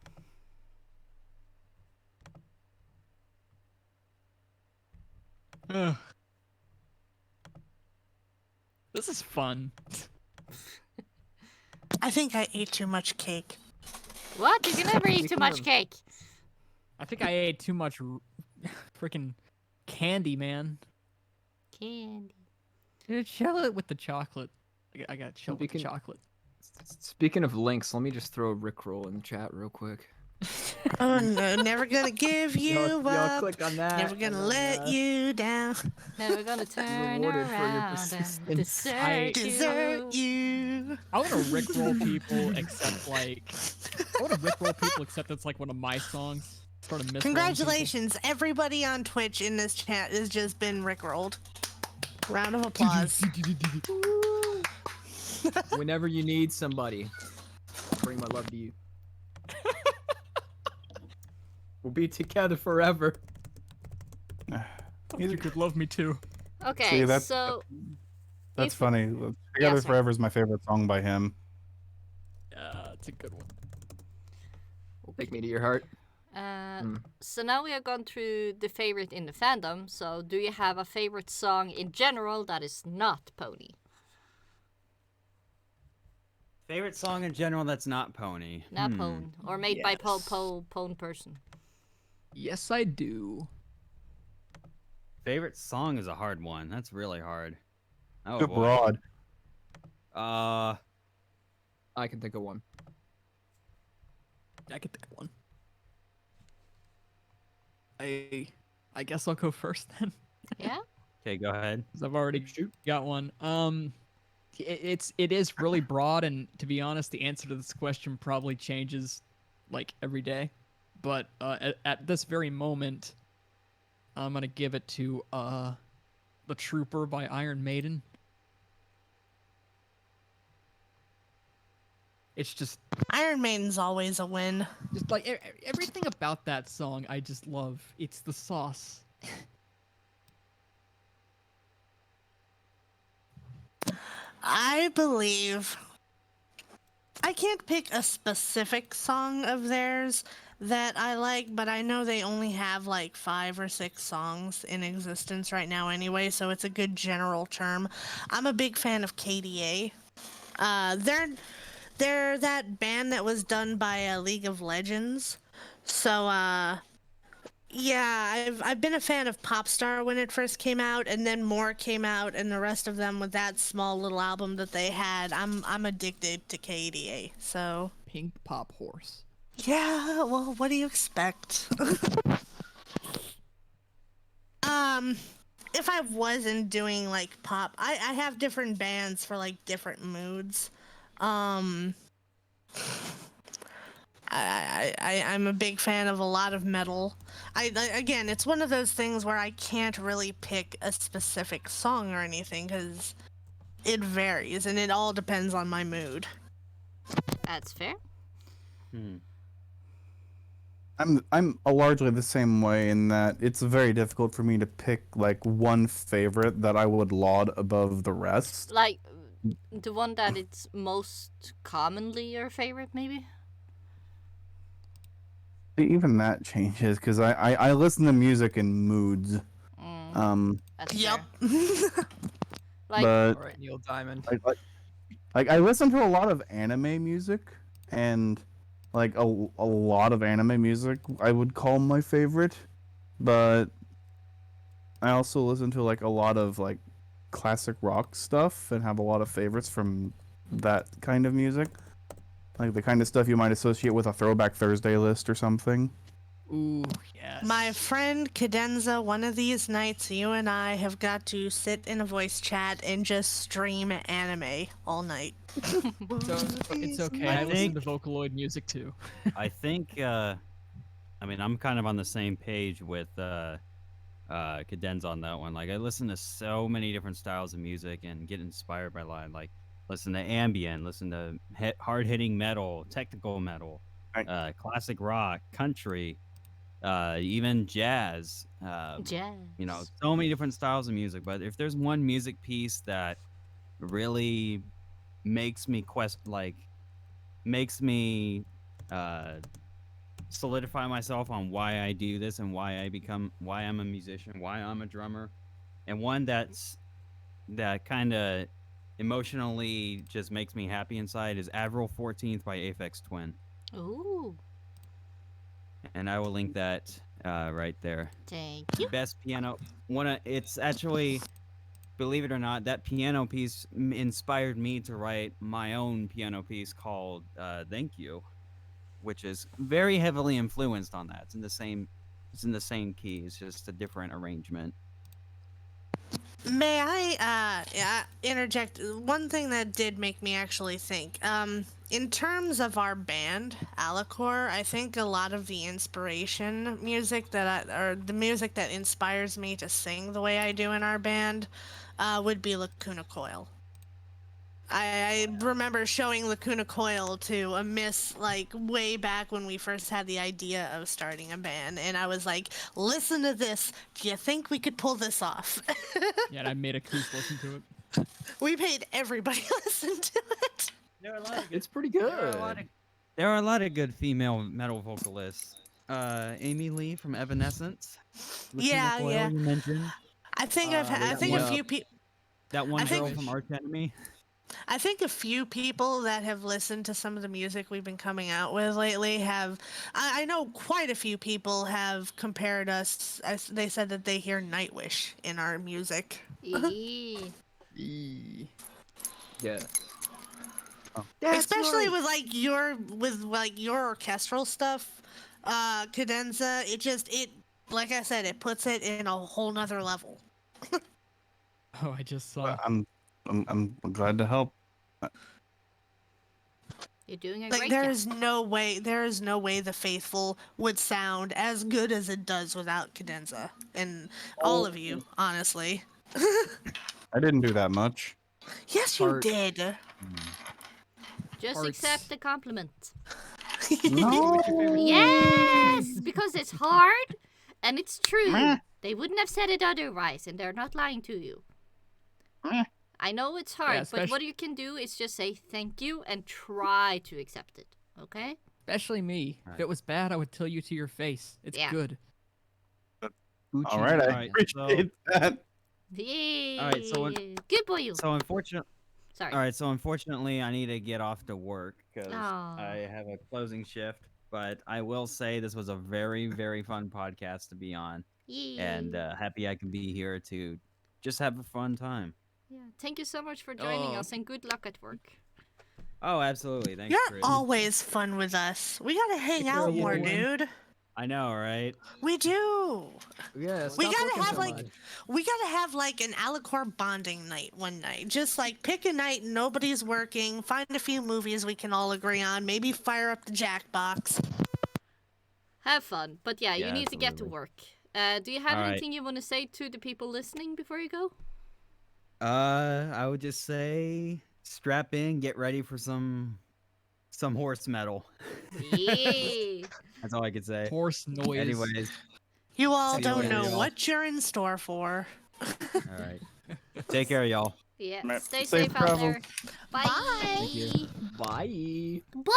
Ugh. This is fun. I think I ate too much cake. What? You can never eat too Speaking much of- cake. I think I ate too much freaking candy, man. Candy. Dude, chill it with the chocolate. I got chill with the Speaking- chocolate. Speaking of links, let me just throw a Rickroll in the chat real quick. Oh no, never gonna give you Y'all up. click on that. Never and gonna then, let you down. Never gonna turn rewarded for your around and persistence. desert Desert you. you. I want to rickroll people, except like I want to rickroll people, except it's like one of my songs. Sort of misrolling people. Congratulations, everybody on Twitch in this chat has just been rickrolled. Round of applause. Whenever you need somebody, bring my love to you. We'll be together forever. You could love me too. Okay, See, that's- so That's if- funny. Together sorry. Forever is my favorite song by him. Yeah, it's a good one. Take me to your heart. So now we have gone through the favorite in the fandom. So do you have a favorite song in general that is not Pony? Favorite song in general that's not Pony. Not Pone, or made by Pone person. Yes, I do. Favorite song is a hard one. That's really hard. Oh Too boy. broad. I can think of one. I could think of one. I guess I'll go first then, Yeah. Okay, go ahead. because I've already got one. It is really broad, and to be honest, the answer to this question probably changes like every day. But at this very moment, I'm gonna give it to "The Trooper" by Iron Maiden. It's just Iron Maiden's always a win. like everything about that song I just love. It's the sauce. I believe I can't pick a specific song of theirs that I like, but I know they only have like 5 or 6 songs in existence right now anyway, so it's a good general term. I'm a big fan of KDA. They're that band that was done by League of Legends. So yeah, I've been a fan of Popstar when it first came out, and then more came out, and the rest of them with that small little album that they had. I'm addicted to KDA. So Pink Pop Horse. yeah, well, what do you expect? If I wasn't doing like pop, I have different bands for like different moods. I'm a big fan of a lot of metal. Again, it's one of those things where I can't really pick a specific song or anything because it varies and it all depends on my mood. That's fair. I'm largely the same way in that it's very difficult for me to pick like one favorite that I would laud above the rest. Like the one that it's most commonly your favorite, maybe? Even that changes because I listen to music in moods. That's Yep. fair. Like, But All right, Neil Diamond. like I listen to a lot of anime music, and like a lot of anime music I would call my favorite, but I also listen to like a lot of like classic rock stuff and have a lot of favorites from that kind of music, like the kind of stuff you might associate with a Throwback Thursday list or something. Ooh, yes. My friend Cadenza, one of these nights, you and I have got to sit in a voice chat and just stream anime all night. It's okay. I I listen to think- Vocaloid music too. I think I mean I'm kind of on the same page with Cadenza on that one. Like I listen to so many different styles of music and get inspired by a lot. Like listen to ambient, listen to hard hitting metal, technical metal, classic rock, country, even jazz. jazz. You know, so many different styles of music. But if there's one music piece that really makes me solidify myself on why I do this and why I'm a musician, why I'm a drummer, and one that kind of emotionally just makes me happy inside is Avril 14th by Aphex Twin, Ooh, and I will link that right there. thank you. Best piano. It's actually, believe it or not, that piano piece inspired me to write my own piano piece called "Thank You." which is very heavily influenced on that. It's in the same key. It's just a different arrangement. May I interject? One thing that did make me actually think, in terms of our band, Alacor, I think a lot of the inspiration music or the music that inspires me to sing the way I do in our band, would be Lacuna Coil. I remember showing Lacuna Coil to Amiss like way back when we first had the idea of starting a band, and I was like, "Listen to this. Do you think we could pull this off?" Yeah, and I made Acouste listen to it. We made everybody listen to it. There are a lot of It's pretty good. There are a lot of good female metal vocalists. Amy Lee from Evanescence. Lacuna Yeah, Coil, yeah. you mentioned. I think I that think a one- few people. That one I think- girl from Arch Enemy. I think a few people that have listened to some of the music we've been coming out with lately have. I know quite a few people have compared us. They said that they hear Nightwish in our music. Eee. Yes. Especially with your orchestral stuff, cadenza. It like I said, it puts it in a whole nother level. Oh, I just saw. I'm glad to help. You're doing a Like great there job. is no way the Faithful would sound as good as it does without cadenza, and all of you, honestly. I didn't do that much. Yes, you Heart. did. Just Hearts. accept the compliment. No. Yes, because it's hard and it's true. They wouldn't have said it otherwise, and they're not lying to you. I know it's hard, but what you can do is just say thank you and try to accept it. Okay? Especially me. If it was bad, I would tell you to your face. It's Yeah. good. All right, I Alright, appreciate that. Yay! Alright, so Good boy, you. So unfortunately, Sorry. all right. So unfortunately, I need to get off to work because Aw. I have a closing shift. But I will say this was a very, very fun podcast to be on, Yay. and happy I can be here to just have a fun time. Yeah. Thank you so much for joining Oh. us, and good luck at work. Oh, absolutely. Thanks, You're Chris. always fun with us. We gotta hang Take care, out more, Whirlwind. dude. I know, right? We do. Yeah. We stop gotta working have so like much. we gotta have like an Alacor bonding night one night. Just like pick a night nobody's working, find a few movies we can all agree on, maybe fire up the Jackbox. Have fun, but yeah, you Yeah, need to get to absolutely. work. Do you have All right. anything you want to say to the people listening before you go? I would just say strap in, get ready for some horse metal. Yeah. That's all I could say. Horse noise. Anyways, You all See you don't later, know y'all. what you're in store for. all right. Take care, y'all. Yeah. Right. Stay Safe safe out travels. there. Bye. Thank you. Bye. Bye.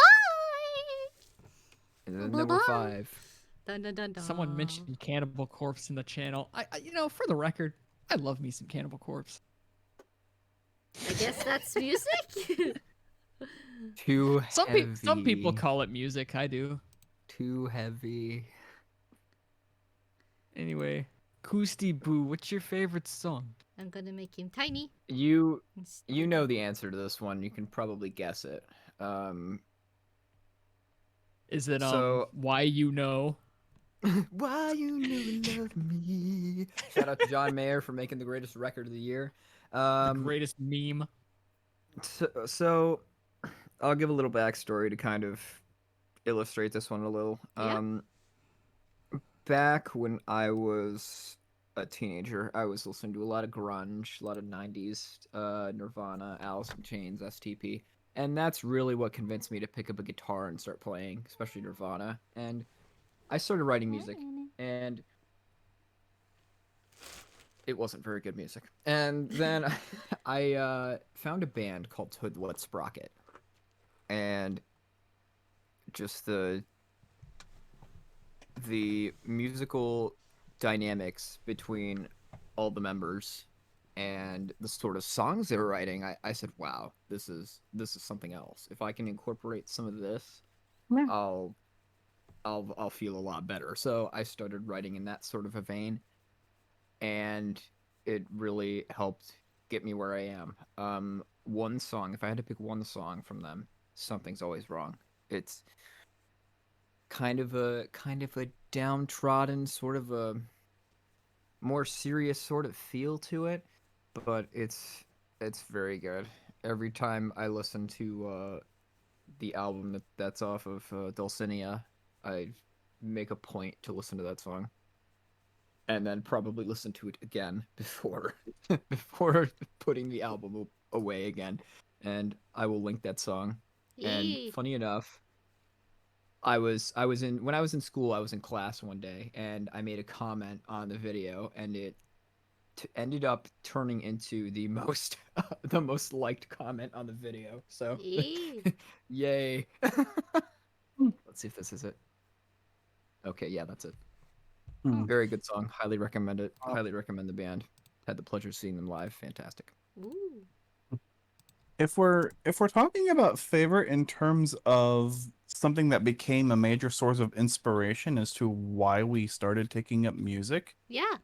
And then Bye-bye. number 5. Dun, dun, dun, dun. Someone mentioned Cannibal Corpse in the channel. For the record, I love me some Cannibal Corpse. I guess that's music. Too Some people heavy. call it music. I do. Too heavy. Anyway, Koosty Boo, what's your favorite song? I'm gonna make him tiny. You and know the answer to this one. You can probably guess it. Is it So- Why You Know? Why you never loved me? Shout out to John Mayer for making the greatest record of the year. The greatest meme. So I'll give a little backstory to kind of illustrate this one a little. Yeah. Back when I was a teenager, I was listening to a lot of grunge, a lot of 90s Nirvana, Alice in Chains, STP. And that's really what convinced me to pick up a guitar and start playing, especially Nirvana. And I started writing music, and it wasn't very good music. And then I found a band called Hoodwood Sprocket. And just the musical dynamics between all the members and the sort of songs they were writing, I said, wow, this is something else. If I can incorporate some of this, I'll feel a lot better. So I started writing in that sort of a vein, and it really helped get me where I am. One song, if I had to pick one song from them, Something's Always Wrong. It's kind of a downtrodden, sort of a more serious sort of feel to it, but it's very good. Every time I listen to the album that's off of Dulcinea, I make a point to listen to that song, and then probably listen to it again before before putting the album away again. And I will link that song. And Yee. funny enough, I was in when I was in school, I was in class one day, and I made a comment on the video, and it ended up turning into the most the most liked comment on the video. So, Yee. yay! Let's see if this is it. Okay, yeah, that's it. Hmm. Very good song. Highly recommend it. Highly recommend the band. Had the pleasure of seeing them live. Fantastic. Ooh. If we're talking about favorite in terms of something that became a major source of inspiration as to why we started taking up music, Yeah.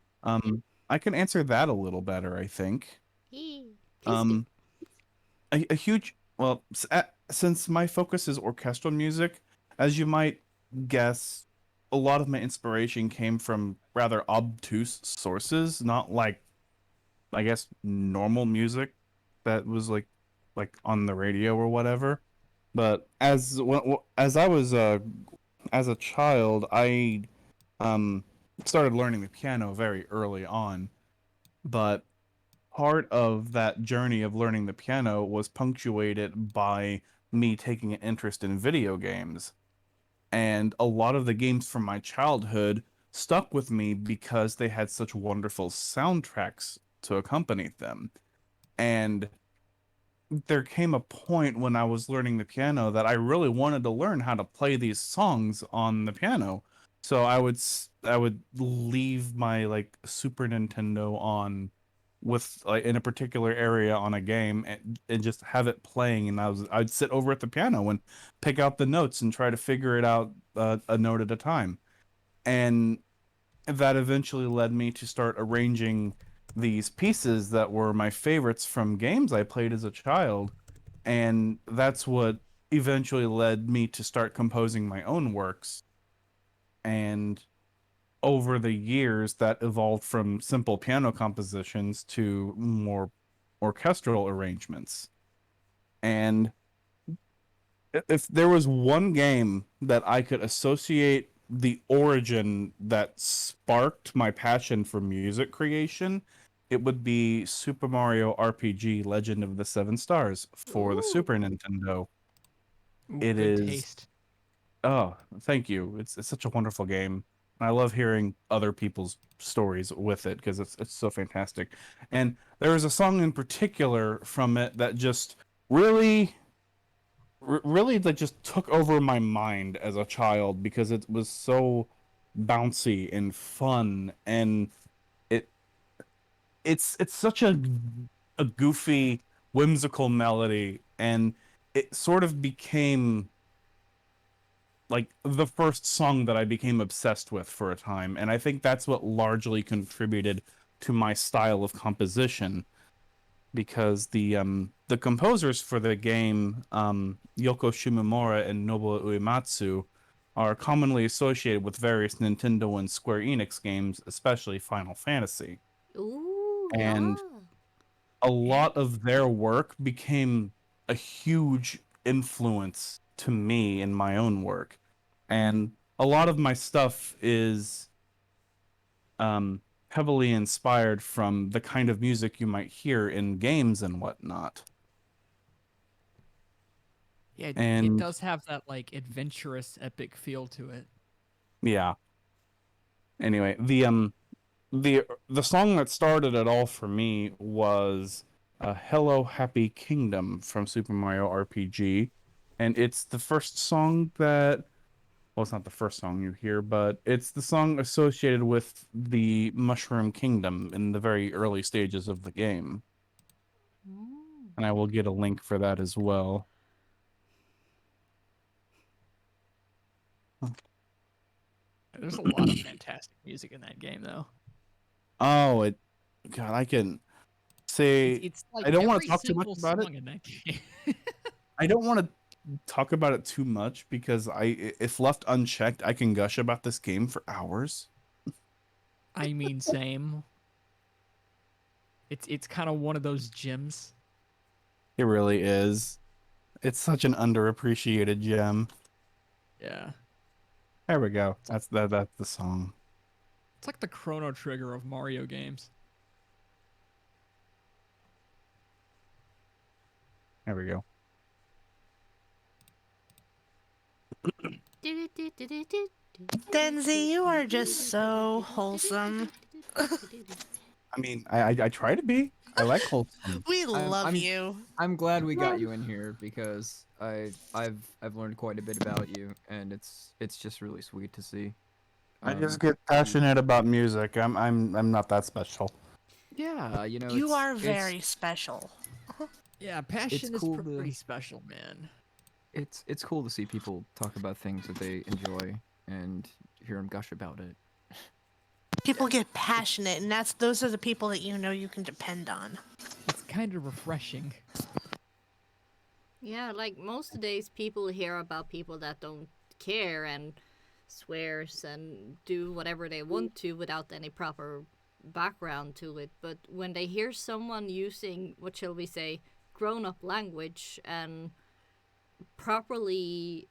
I can answer that a little better, I think. Yee. Please do. Um, a huge well, since my focus is orchestral music, as you might guess, a lot of my inspiration came from rather obtuse sources, not like I guess normal music that was like on the radio or whatever. But as I was as a child, I um started learning the piano very early on. But part of that journey of learning the piano was punctuated by me taking an interest in video games. And a lot of the games from my childhood stuck with me because they had such wonderful soundtracks to accompany them. And there came a point when I was learning the piano that I really wanted to learn how to play these songs on the piano. So I would leave my like Super Nintendo on with like in a particular area on a game and just have it playing, and I'd sit over at the piano and pick out the notes and try to figure it out a note at a time. And that eventually led me to start arranging these pieces that were my favorites from games I played as a child. And that's what eventually led me to start composing my own works. And over the years, that evolved from simple piano compositions to more orchestral arrangements. And if there was one game that I could associate the origin that sparked my passion for music creation, it would be Super Mario RPG Legend of the Seven Stars for the Ooh. Super Nintendo. Ooh, It good is taste. oh, thank you. It's such a wonderful game. And I love hearing other people's stories with it because it's so fantastic. And there was a song in particular from it that just really really like just took over my mind as a child because it was so bouncy and fun, and it it's such a goofy whimsical melody, and it sort of became like the first song that I became obsessed with for a time, and I think that's what largely contributed to my style of composition because the composers for the game, Yoko Shimomura and Nobuo Uematsu, are commonly associated with various Nintendo and Square Enix games, especially Final Fantasy. Ooh. Yeah. And a lot of their work became a huge influence to me in my own work. And a lot of my stuff is um, heavily inspired from the kind of music you might hear in games and whatnot. Yeah, it And does have that like adventurous, epic feel to it. yeah. Anyway, the song that started it all for me was "Hello Happy Kingdom" from Super Mario RPG, and it's the first song that well, it's not the first song you hear, but it's the song associated with the Mushroom Kingdom in the very early stages of the game. Mm. And I will get a link for that as well. There's a lot of fantastic music in that game, though. Oh, God, I can It's, say it's like I don't want every to talk too much single about it. song in that game. I don't want to talk about it too much because if left unchecked, I can gush about this game for hours. I mean, same. It's kind of one of those gems. It really is. It's such an underappreciated gem. Yeah. There we go. That's the song. It's like the Chrono Trigger of Mario games. There we go. Denzi, you are just so wholesome. I mean, I try to be. I like wholesome. We love I'm- you. I'm glad we got you in here because I've learned quite a bit about you, and it's just really sweet to see. I just Um, get passionate about music. I'm not that special. Yeah, you know, You are it's- very special. Yeah, passion is cool to- pretty special, man. It's cool to see people talk about things that they enjoy and hear them gush about it. People get passionate, and those are the people that you know you can depend on. It's kind of refreshing. Yeah, like most days people hear about people that don't care and swears and do whatever they want to without any proper background to it. But when they hear someone using, what shall we say, grown-up language and properly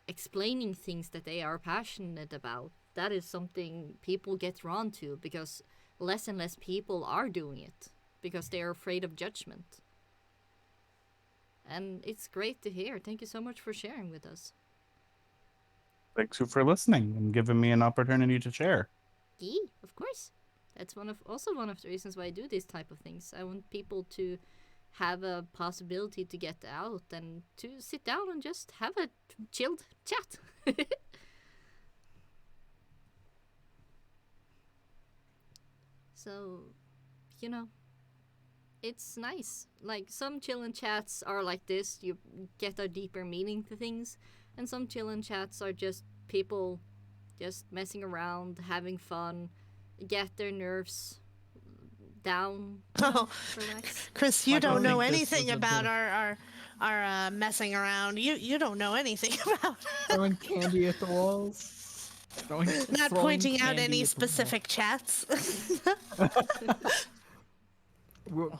explaining things that they are passionate about, that is something people get drawn to because less and less people are doing it because they are afraid of judgment. And it's great to hear. Thank you so much for sharing with us. Thanks you for listening and giving me an opportunity to share. Yeah, of course. That's one of the reasons why I do these type of things. I want people to have a possibility to get out and to sit down and just have a chilled chat. So, you know, it's nice. Like some chillin' chats are like this, you get a deeper meaning to things, and some chillin' chats are just people just messing around, having fun, get their nerves down, Oh, relax. Chris, you I don't know think this anything was a about bit of- our messing around. You don't know anything about Throwing candy at the walls. not throwing pointing out candy any at the wall. specific chats. Wh-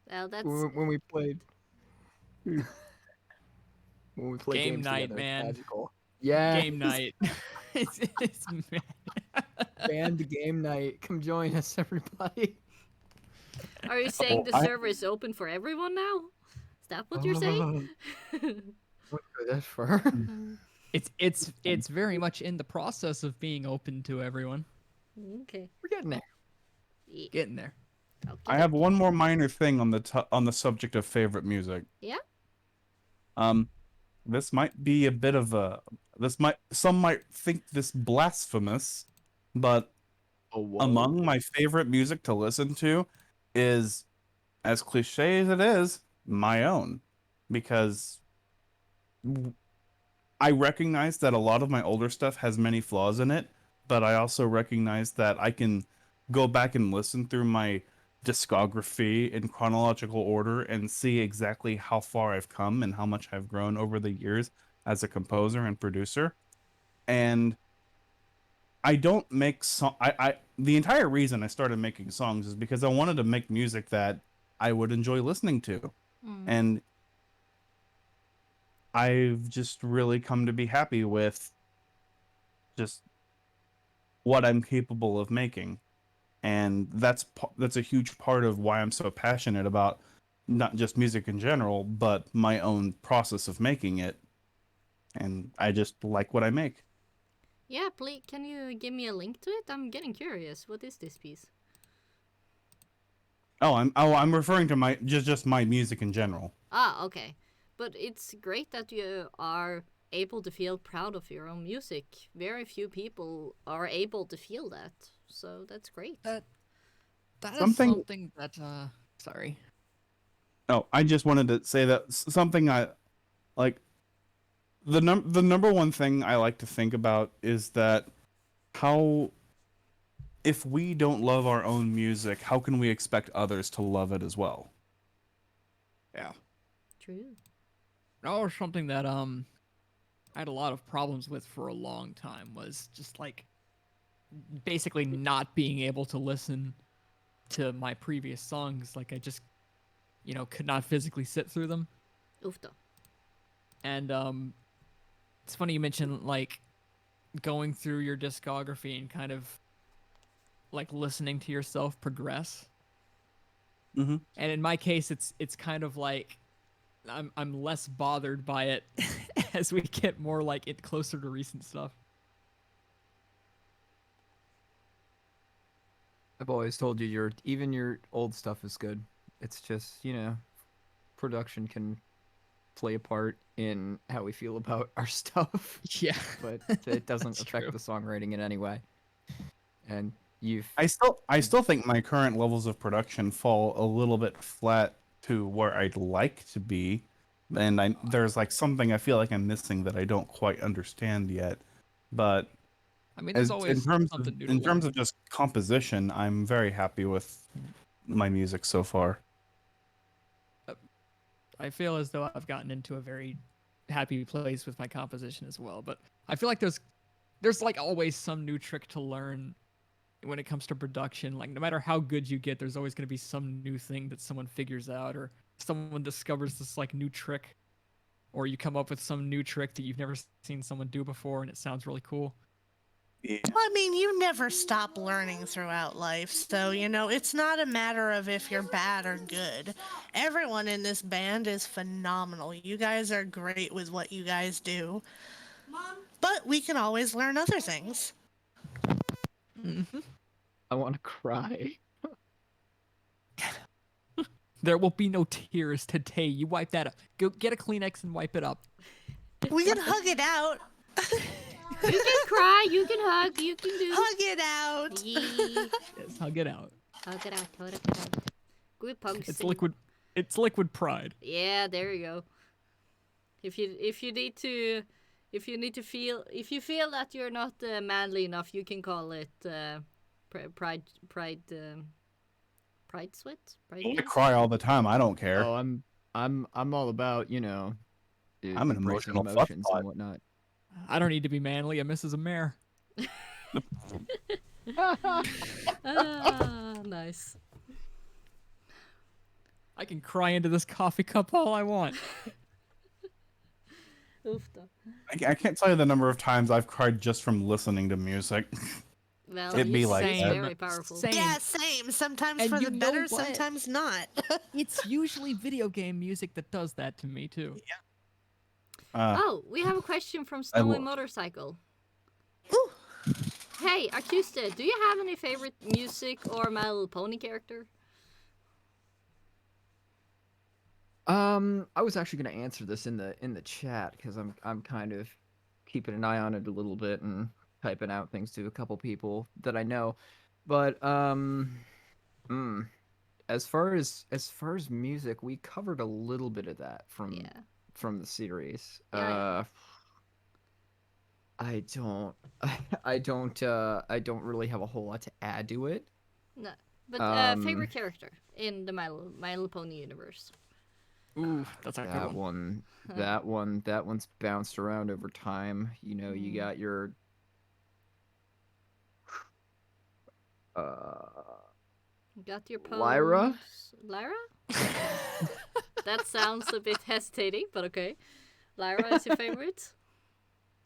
Well, that's when we played when we played Game games night, together, it's man. magical. Yeah, Game night. it's band game night. Come join us, everybody. Are you saying the I- server is open for everyone now? Is that what you're saying? Wouldn't go that far. it's very much in the process of being open to everyone. Okay. We're getting there. Yeah. Getting there. I have one more minor thing on the subject of favorite music. Yeah? This might be a bit of a some might think this blasphemous, but among my favorite music to listen to is, as cliche as it is, my own, because I recognize that a lot of my older stuff has many flaws in it, but I also recognize that I can go back and listen through my discography in chronological order and see exactly how far I've come and how much I've grown over the years as a composer and producer. And I don't make the entire reason I started making songs is because I wanted to make music that I would enjoy listening to. And I've just really come to be happy with just what I'm capable of making. And that's a huge part of why I'm so passionate about not just music in general, but my own process of making it. And I just like what I make. Yeah, please, can you give me a link to it? I'm getting curious. What is this piece? I'm referring to my just my music in general. Ah, okay. But it's great that you are able to feel proud of your own music. Very few people are able to feel that. So that's great. That is Something- something that sorry. Oh, I just wanted to say that something I like. The number one thing I like to think about is that how, if we don't love our own music, how can we expect others to love it as well? Yeah. True. that was something that I had a lot of problems with for a long time. Was just like basically not being able to listen to my previous songs. Like I just, could not physically sit through them. Oofda. And it's funny you mentioned like going through your discography and kind of like listening to yourself progress. Mm-hmm. And in my case, it's kind of like I'm less bothered by it as we get more like it closer to recent stuff. I've always told you even your old stuff is good. It's just, production can play a part in how we feel about our stuff, Yeah, but it doesn't That's affect true. the songwriting in any way. And you've I still think my current levels of production fall a little bit flat to where I'd like to be, and there's like something I feel like I'm missing that I don't quite understand yet. But I mean, there's as always something new to in terms learn. of just composition, I'm very happy with my music so far. I feel as though I've gotten into a very happy place with my composition as well. But I feel like there's like always some new trick to learn when it comes to production. Like no matter how good you get, there's always going to be some new thing that someone figures out, or someone discovers this like new trick, or you come up with some new trick that you've never seen someone do before, and it sounds really cool. Yeah. Well, I mean, you never stop learning throughout life, so, it's not a matter of if you're bad or good. Everyone in this band is phenomenal. You guys are great with what you guys do. But we can always learn other things. I want to cry. There will be no tears today. You wipe that up. Go get a Kleenex and wipe it up. We can hug it out. You can cry, you can hug, you can do. Hug it out. Yee. Yes, hug it out. Hug it out, hug it out. Good pugs. It's liquid. It's liquid pride. Yeah, there you go. If you need to feel that you're not manly enough, you can call it pride sweat. Pride I sweat? cry all the time. I don't care. Oh, I'm all about, I'm an embracing emotional emotions fuckbot. and whatnot. I don't need to be manly. Amiss is a mare. Ah, nice. I can cry into this coffee cup all I want. Oofda. I can't tell you the number of times I've cried just from listening to music. Well, It'd be it's like that. very powerful. Same. Yeah, same. Sometimes And for you the know better, what? sometimes not. It's usually video game music that does that to me too. Oh, we have a question from I Snowy will- Motorcycle. Ooh. Hey, Acouste, do you have any favorite music or My Little Pony character? I was actually gonna answer this in the chat because I'm kind of keeping an eye on it a little bit and typing out things to a couple people that I know. But as far as music, we covered a little bit of that Yeah. from the series. Yeah. I don't I don't really have a whole lot to add to it. No. But favorite character in the My Little Pony universe? Ooh, that's a good That one. that one's bounced around over time. You got your Got your pose. Lyra? Lyra? That sounds a bit hesitating, but okay. Lyra is your favorite?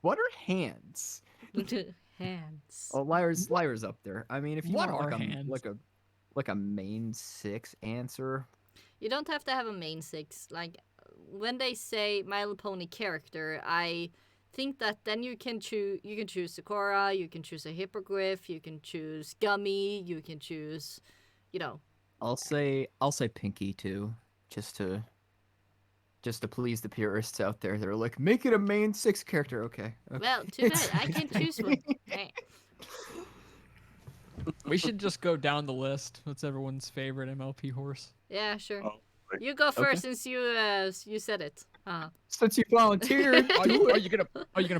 what are hands? Hands. Oh, Lyra's up there. I mean, if you What want are like hands? like a main 6 answer, You don't have to have a main 6. Like, when they say My Little Pony character, I think that then you can choose Sakura, you can choose a Hippogriff, you can choose Gummy, you can choose, I'll say Pinky too, just to please the purists out there. They're like, make it a main 6 character. Okay. Well, too bad. I can choose one. Eh. We should just go down the list. What's everyone's favorite MLP horse? Yeah, sure. Oh, You go first since you said it. Since you volunteered, Are you gonna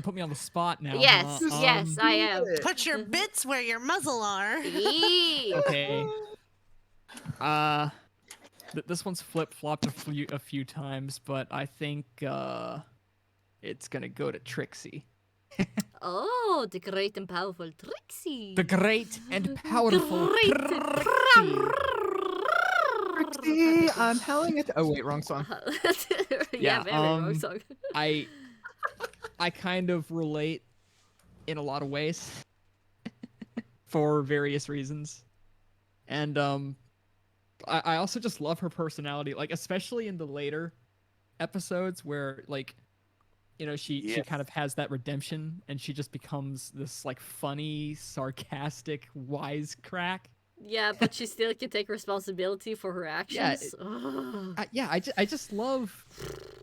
put me on the spot now? Yes, huh? yes, I am. Put your bits where your muzzle are. Yee. Okay. This one's flip-flopped a few times, but I think it's gonna go to Trixie. Oh, the great and powerful Trixie. The great and powerful Great Trixie. Trixie, I'm howling at. Oh wait, wrong song. yeah, very wrong song. I kind of relate in a lot of ways for various reasons. And I also just love her personality, like especially in the later episodes where like she kind of has that redemption and she just becomes this like funny, sarcastic wisecrack. Yeah, but she still can take responsibility for her actions. I just love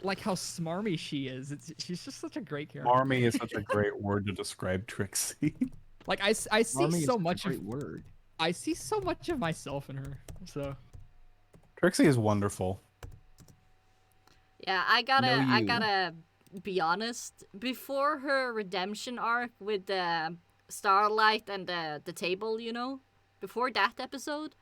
like how smarmy she is. She's just such a great character. Marmy is such a great word to describe Trixie. Like I see Smarmy so is much a of great word. I see so much of myself in her. So Trixie is wonderful. Yeah, I you. gotta be honest. Before her redemption arc with the Starlight and the table, before that episode,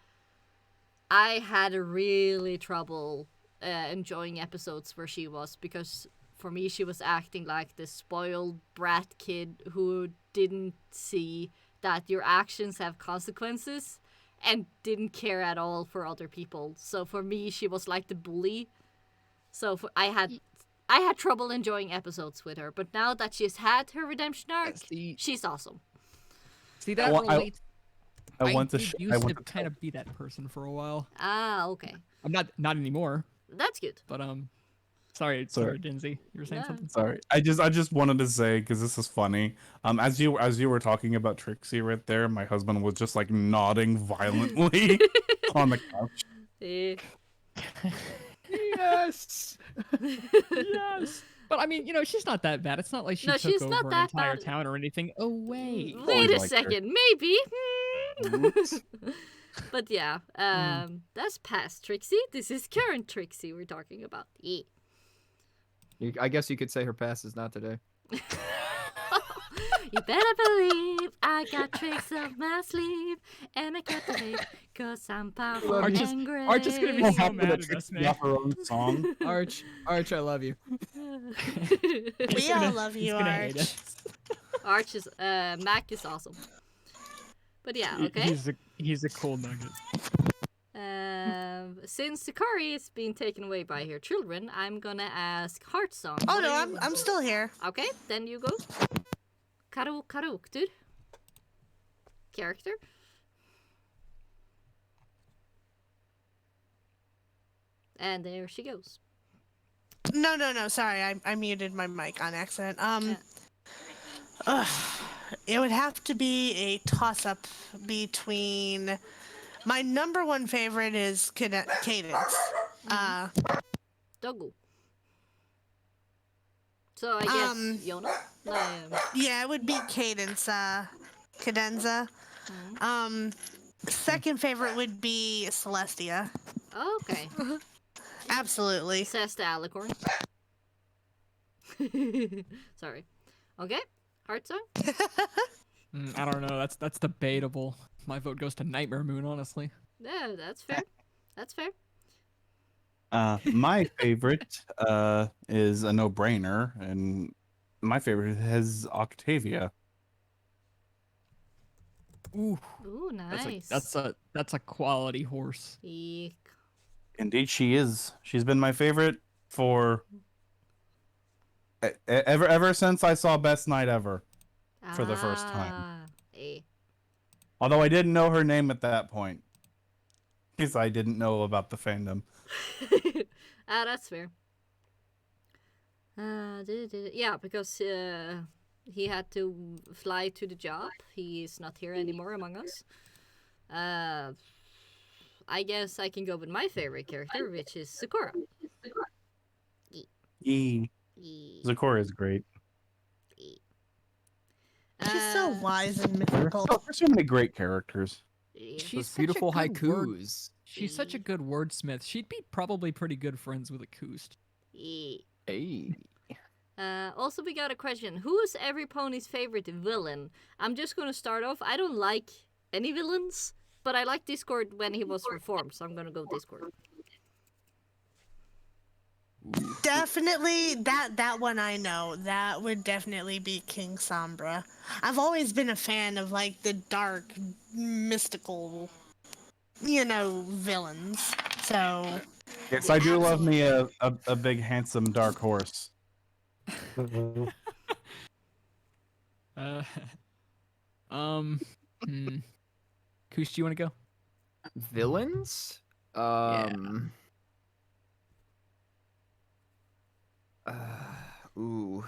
I had really trouble enjoying episodes where she was, because for me she was acting like this spoiled brat kid who didn't see that your actions have consequences and didn't care at all for other people. So for me she was like the bully. So I had trouble enjoying episodes with her, but now that she's had her redemption arc, she's awesome. See that I relates. I want to. did I used want to to kind of be that person for a while. Ah, okay. I'm not anymore. That's good. But sorry, Dinsey, you were saying No. something. Sorry, I just wanted to say, because this is funny. As you were talking about Trixie right there, my husband was just like nodding violently on the couch. Eh. Yes. Yes. But I mean, she's not that bad. It's not like she No, took she's over not an that entire bad. town or anything. Oh wait. Wait Always a liked her. second, maybe. Oops. But yeah, that's past Trixie. This is current Trixie we're talking about. Yeah. I guess you could say her past is not today. You better believe I got tricks up my sleeve, and I can't believe 'cause I'm powerful Arch is- and great. Arch is gonna be So so happy mad that at us, Trixie man. got her own song. Arch, I love you. We all love He's you, gonna hate Arch. us. Arch is Mac is awesome. But yeah, okay. He's a cool nugget. Since Sakairi is being taken away by her children, I'm gonna ask Heartsong. Oh what no, are you- I'm still here. Okay, then you go. Karuktur. Character. And there she goes. No. Sorry, I muted my mic on accident. It would have to be a toss-up between. My number one favorite is Cadence. Dogu. So I guess Yona? Yeah, it would be Cadence. Cadenza. Second favorite would be Celestia. Okay. Absolutely. Says the alicorn. Sorry. Okay. Heartsong? I don't know. That's debatable. My vote goes to Nightmare Moon, honestly. Yeah, that's fair. That's fair. My favorite is a no-brainer, and my favorite is Octavia. Ooh, Ooh, nice. that's a quality horse. Eek. Indeed, she is. She's been my favorite for ever since I saw Best Night Ever for the first time. Eh. Although I didn't know her name at that point, because I didn't know about the fandom. That's fair. Yeah, because he had to fly to the job. He is not here anymore among us. I guess I can go with my favorite character, which is Sakura. Yee. Zakora is great. She's so wise and mythical. There's so many great characters. She's Those such a beautiful good word- haikus. She's such a good wordsmith. She'd be probably pretty good friends with Acouste. Hey. Also, we got a question. Who is every pony's favorite villain? I'm just going to start off. I don't like any villains, but I like Discord when he was reformed, so I'm going to go Discord. Definitely that one I know. That would definitely be King Sombra. I've always been a fan of like the dark, mystical, villains. So Yes, I do love me absolutely. a big handsome dark horse. Uh, hmm. Koosh, do you want to go? Villains? Yeah. Uh, ooh.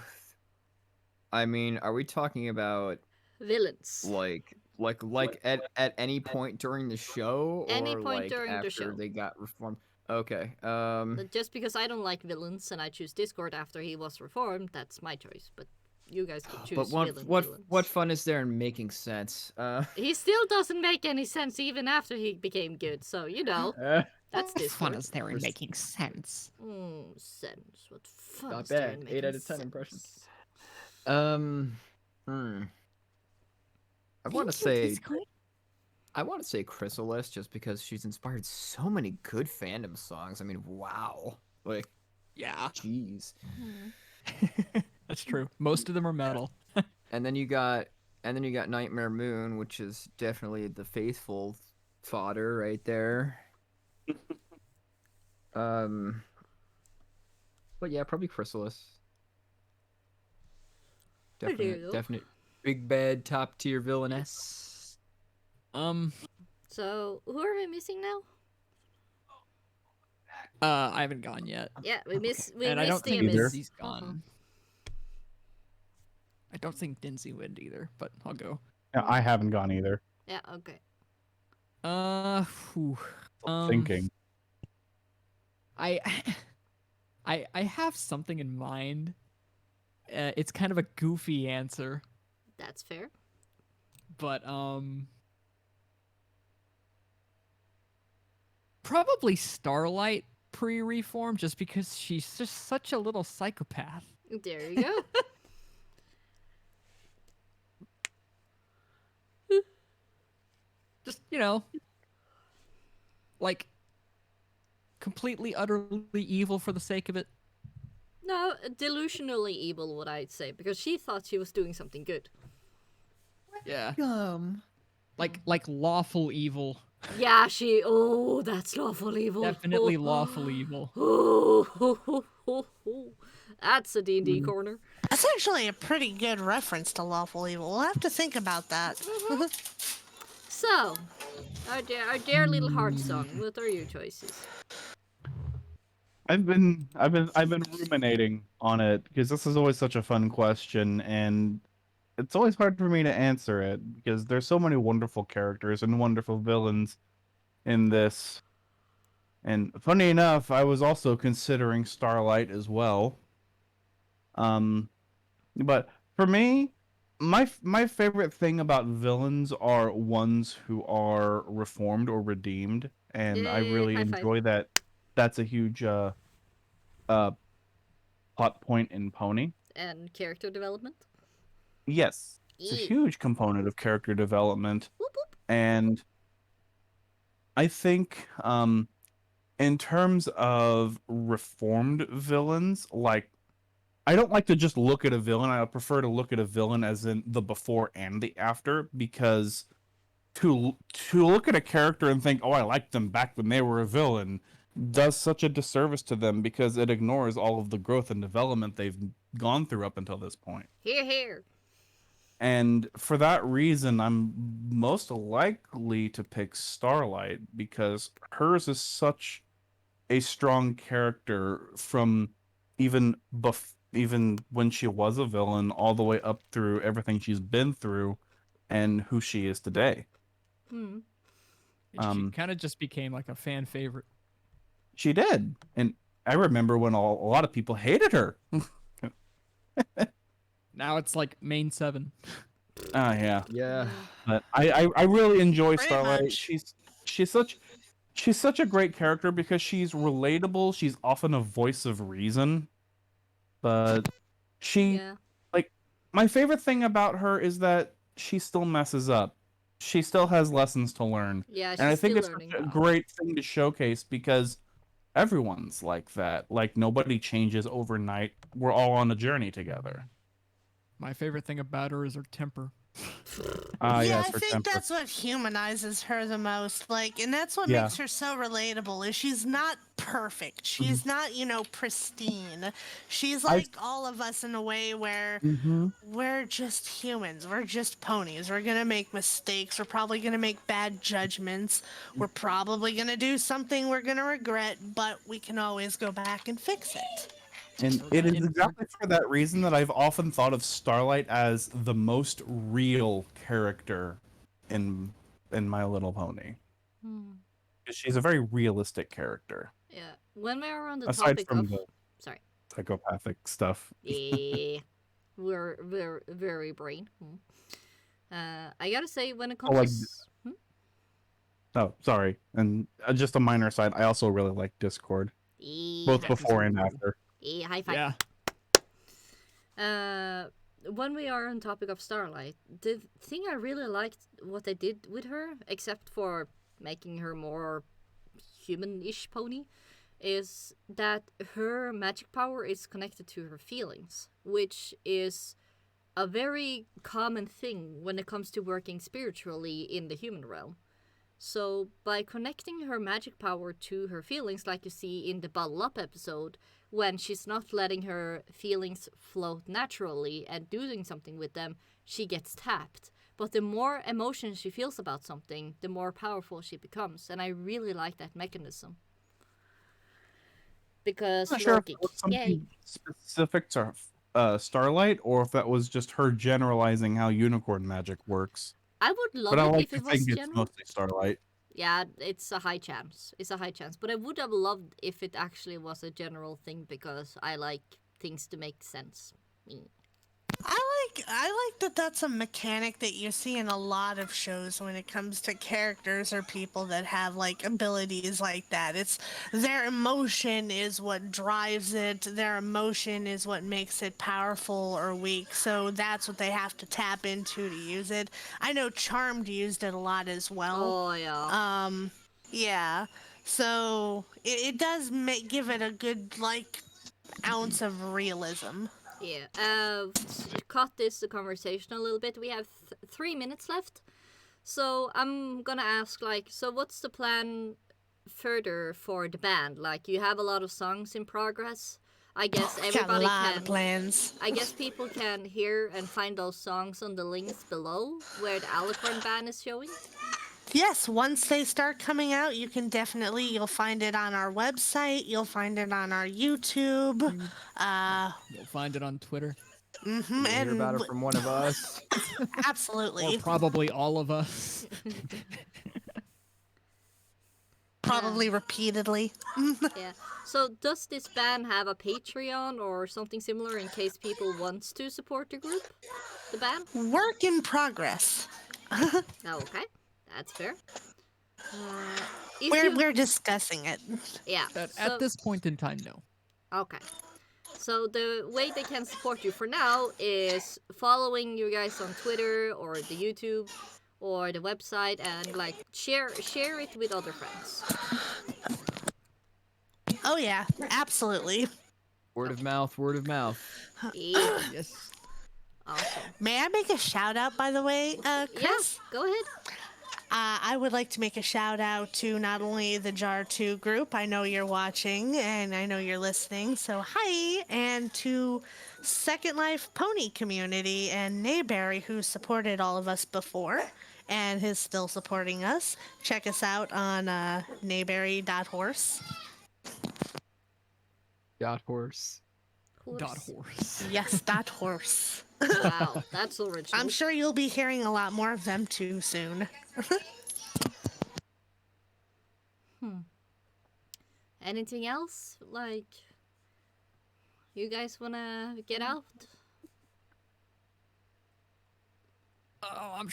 I mean, are we talking about Villains. like at any point during the show Any or point like during the after show. they got reformed? Okay. But just because I don't like villains and I choose Discord after he was reformed, that's my choice. But you guys could choose But villains. what fun is there in making sense? He still doesn't make any sense even after he became good. So that's What fun Discord. is there in making sense? Sense. What fun Not is there bad. in 8 making out of 10 sense? impressions. Hmm. I want to Thank you, say Discord. I want to say Chrysalis just because she's inspired so many good fandom songs. I mean, wow. Like, Yeah. jeez. That's true. Most of them are metal. And then you got Nightmare Moon, which is definitely the faithful fodder right there. But yeah, probably Chrysalis. Definite big bad top tier villainess. So who are we missing now? I haven't gone yet. Yeah, we missed And I don't the think either. Amiss. Dinsy's gone. I don't think Dinsy would either, but I'll go. Yeah, I haven't gone either. Yeah, okay. Whew. Thinking. I I have something in mind. It's kind of a goofy answer, That's fair. but probably Starlight pre-reform, just because she's just such a little psychopath. There you go. Just like completely utterly evil for the sake of it. No, delusionally evil, what I'd say, because she thought she was doing something good. Yeah. Like lawful evil. Yeah, that's lawful evil. Definitely lawful evil. That's a D&D corner. That's actually a pretty good reference to lawful evil. We'll have to think about that. So, our dear little heart song, what are your choices? I've been ruminating on it because this is always such a fun question, and it's always hard for me to answer it because there's so many wonderful characters and wonderful villains in this. And funny enough, I was also considering Starlight as well. But for me, my favorite thing about villains are ones who are reformed or redeemed, and I really High five. enjoy that. That's a huge plot point in Pony. And character development? Yes, it's a Eee. huge component of character development, Whoop, whoop. and I think in terms of reformed villains, like I don't like to just look at a villain. I prefer to look at a villain as in the before and the after, because to look at a character and think, "Oh, I liked them back when they were a villain," does such a disservice to them because it ignores all of the growth and development they've gone through up until this point. Here, here. And for that reason, I'm most likely to pick Starlight because hers is such a strong character from even even when she was a villain all the way up through everything she's been through and who she is today. Hmm. And she kind of just became like a fan favorite. She did. And I remember when a lot of people hated her. Now it's like main 7. Oh yeah. Yeah. But I really enjoy Pretty Starlight. much. She's such a great character because she's relatable. She's often a voice of reason. But she Yeah. like my favorite thing about her is that she still messes up. She still has lessons to learn. Yeah, she's And I think still it's learning. such a great thing to showcase because everyone's like that. Like nobody changes overnight. We're all on a journey together. My favorite thing about her is her temper. Ah, Yeah, yes, I her think temper. that's what humanizes her the most. Like, and that's what Yeah. makes her so relatable. Is she's not perfect. She's not, pristine. She's I- like all of us in a way where Mhm. we're just humans. We're just ponies. We're gonna make mistakes. We're probably gonna make bad judgments. We're probably gonna do something we're gonna regret, but we can always go back and fix it. And it is exactly for that reason that I've often thought of Starlight as the most real character in My Little Pony. Hmm. 'Cause she's a very realistic character, Yeah. When we're on the aside topic from of, the sorry, psychopathic stuff. yeah, we're very brain. I gotta say, when it comes Oh, to like oh, sorry. And just a minor side, I also really like Discord, both before and after. high five. Yeah. When we are on topic of Starlight, the thing I really liked what they did with her, except for making her more human-ish pony, is that her magic power is connected to her feelings, which is a very common thing when it comes to working spiritually in the human realm. So, by connecting her magic power to her feelings, like you see in the Bottle Up episode, when she's not letting her feelings float naturally and doing something with them, she gets tapped. But the more emotion she feels about something, the more powerful she becomes. And I really like that mechanism. Because I'm not sure if Loki, it was yay. something specific to Starlight, or if that was just her generalizing how unicorn magic works. I would love But I it like if to it was think it's general. mostly Starlight. Yeah, it's a high chance. It's a high chance. But I would have loved if it actually was a general thing because I like things to make sense. Mm. I like that that's a mechanic that you see in a lot of shows when it comes to characters or people that have like abilities like that. It's their emotion is what drives it. Their emotion is what makes it powerful or weak. So that's what they have to tap into to use it. I know Charmed used it a lot as well. Oh, yeah. Yeah. So it does give it a good like ounce of realism. Yeah. Cut this conversation a little bit. We have 3 minutes left. So I'm gonna ask, like, so what's the plan further for the band? Like, you have a lot of songs in progress. I guess Got a everybody lot can. of plans. I guess people can hear and find those songs on the links below where the Alicorn band is showing. Yes, once they start coming out, you'll find it on our website, you'll find it on our YouTube. You'll find it on Twitter. You'll hear about it from one of us. Or Absolutely. probably all of us. Probably repeatedly. Yeah. So does this band have a Patreon or something similar in case people wants to support the group, the band? Work in progress. Oh, okay, that's fair. If you- We're discussing it. yeah. At so- this point in time, no. Okay. So the way they can support you for now is following you guys on Twitter or the YouTube or the website and like share it with other friends. Oh yeah, absolutely. Word of mouth, word of mouth. Yeah. Yes. Awesome. May I make a shout out, by the way, Chris? Yes, go ahead. I would like to make a shout out to not only the Jar 2 group, I know you're watching and I know you're listening, so hi, and to Second Life Pony community and Nayberry, who supported all of us before and is still supporting us. Check us out on nayberry.horse. Dot horse. Dot horse. Yes, .horse. Wow, that's original. I'm sure you'll be hearing a lot more of them too soon. Anything else? Like, you guys wanna get out? Oh, I'm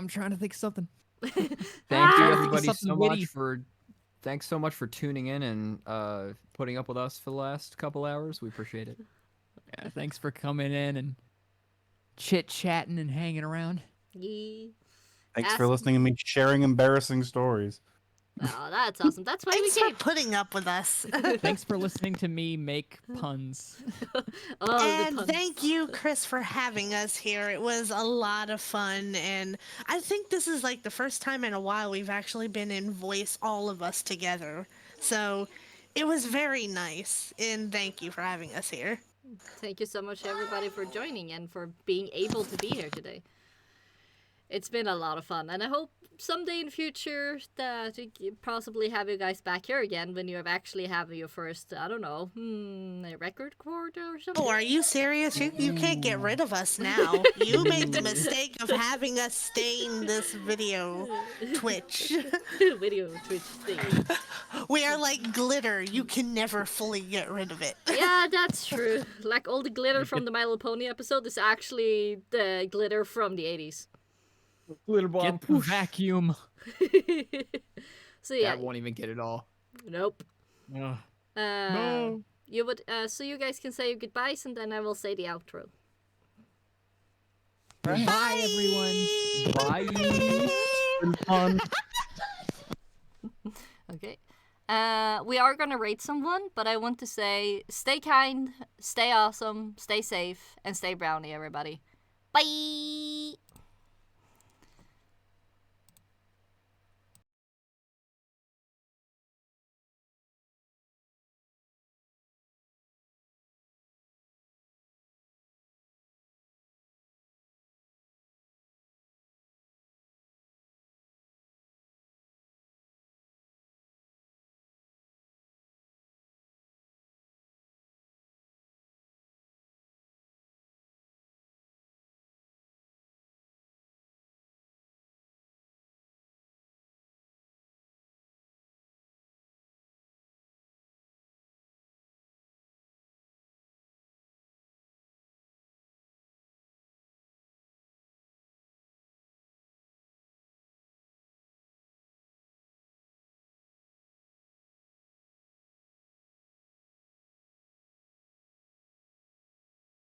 trying to think of something. Thank you Ah! everybody Something so witty. much for thanks so much for tuning in and putting up with us for the last couple hours. We appreciate it. Yeah, thanks for coming in and chit-chatting and hanging around. Yeah. Thanks Ask- for listening to me sharing embarrassing stories. Oh, that's awesome. That's why we Thanks for came. putting up with us. Thanks for listening to me make puns. All the And puns. thank you, Chris, for having us here. It was a lot of fun, and I think this is like the first time in a while we've actually been in voice, all of us together. So it was very nice, and thank you for having us here. Thank you so much, everybody, for joining and for being able to be here today. It's been a lot of fun, and I hope someday in the future that we can possibly have you guys back here again when you have actually have your first, I don't know, a record quarter or something. Oh, are you serious? You can't get rid of us now. You made the mistake of having us stain this video Twitch. Video Twitch thing. We are like glitter. You can never fully get rid of it. Yeah, that's true. Like all the glitter from the My Little Pony episode is actually the glitter from the 80s. Glitter bomb. Get the vacuum. So yeah, That won't even get it all. nope. Ugh. No. You would. So you guys can say your goodbyes, and then I will say the outro. Bye, everyone. Bye. Been fun. Okay. We are gonna rate someone, but I want to say stay kind, stay awesome, stay safe, and stay brownie, everybody. Bye.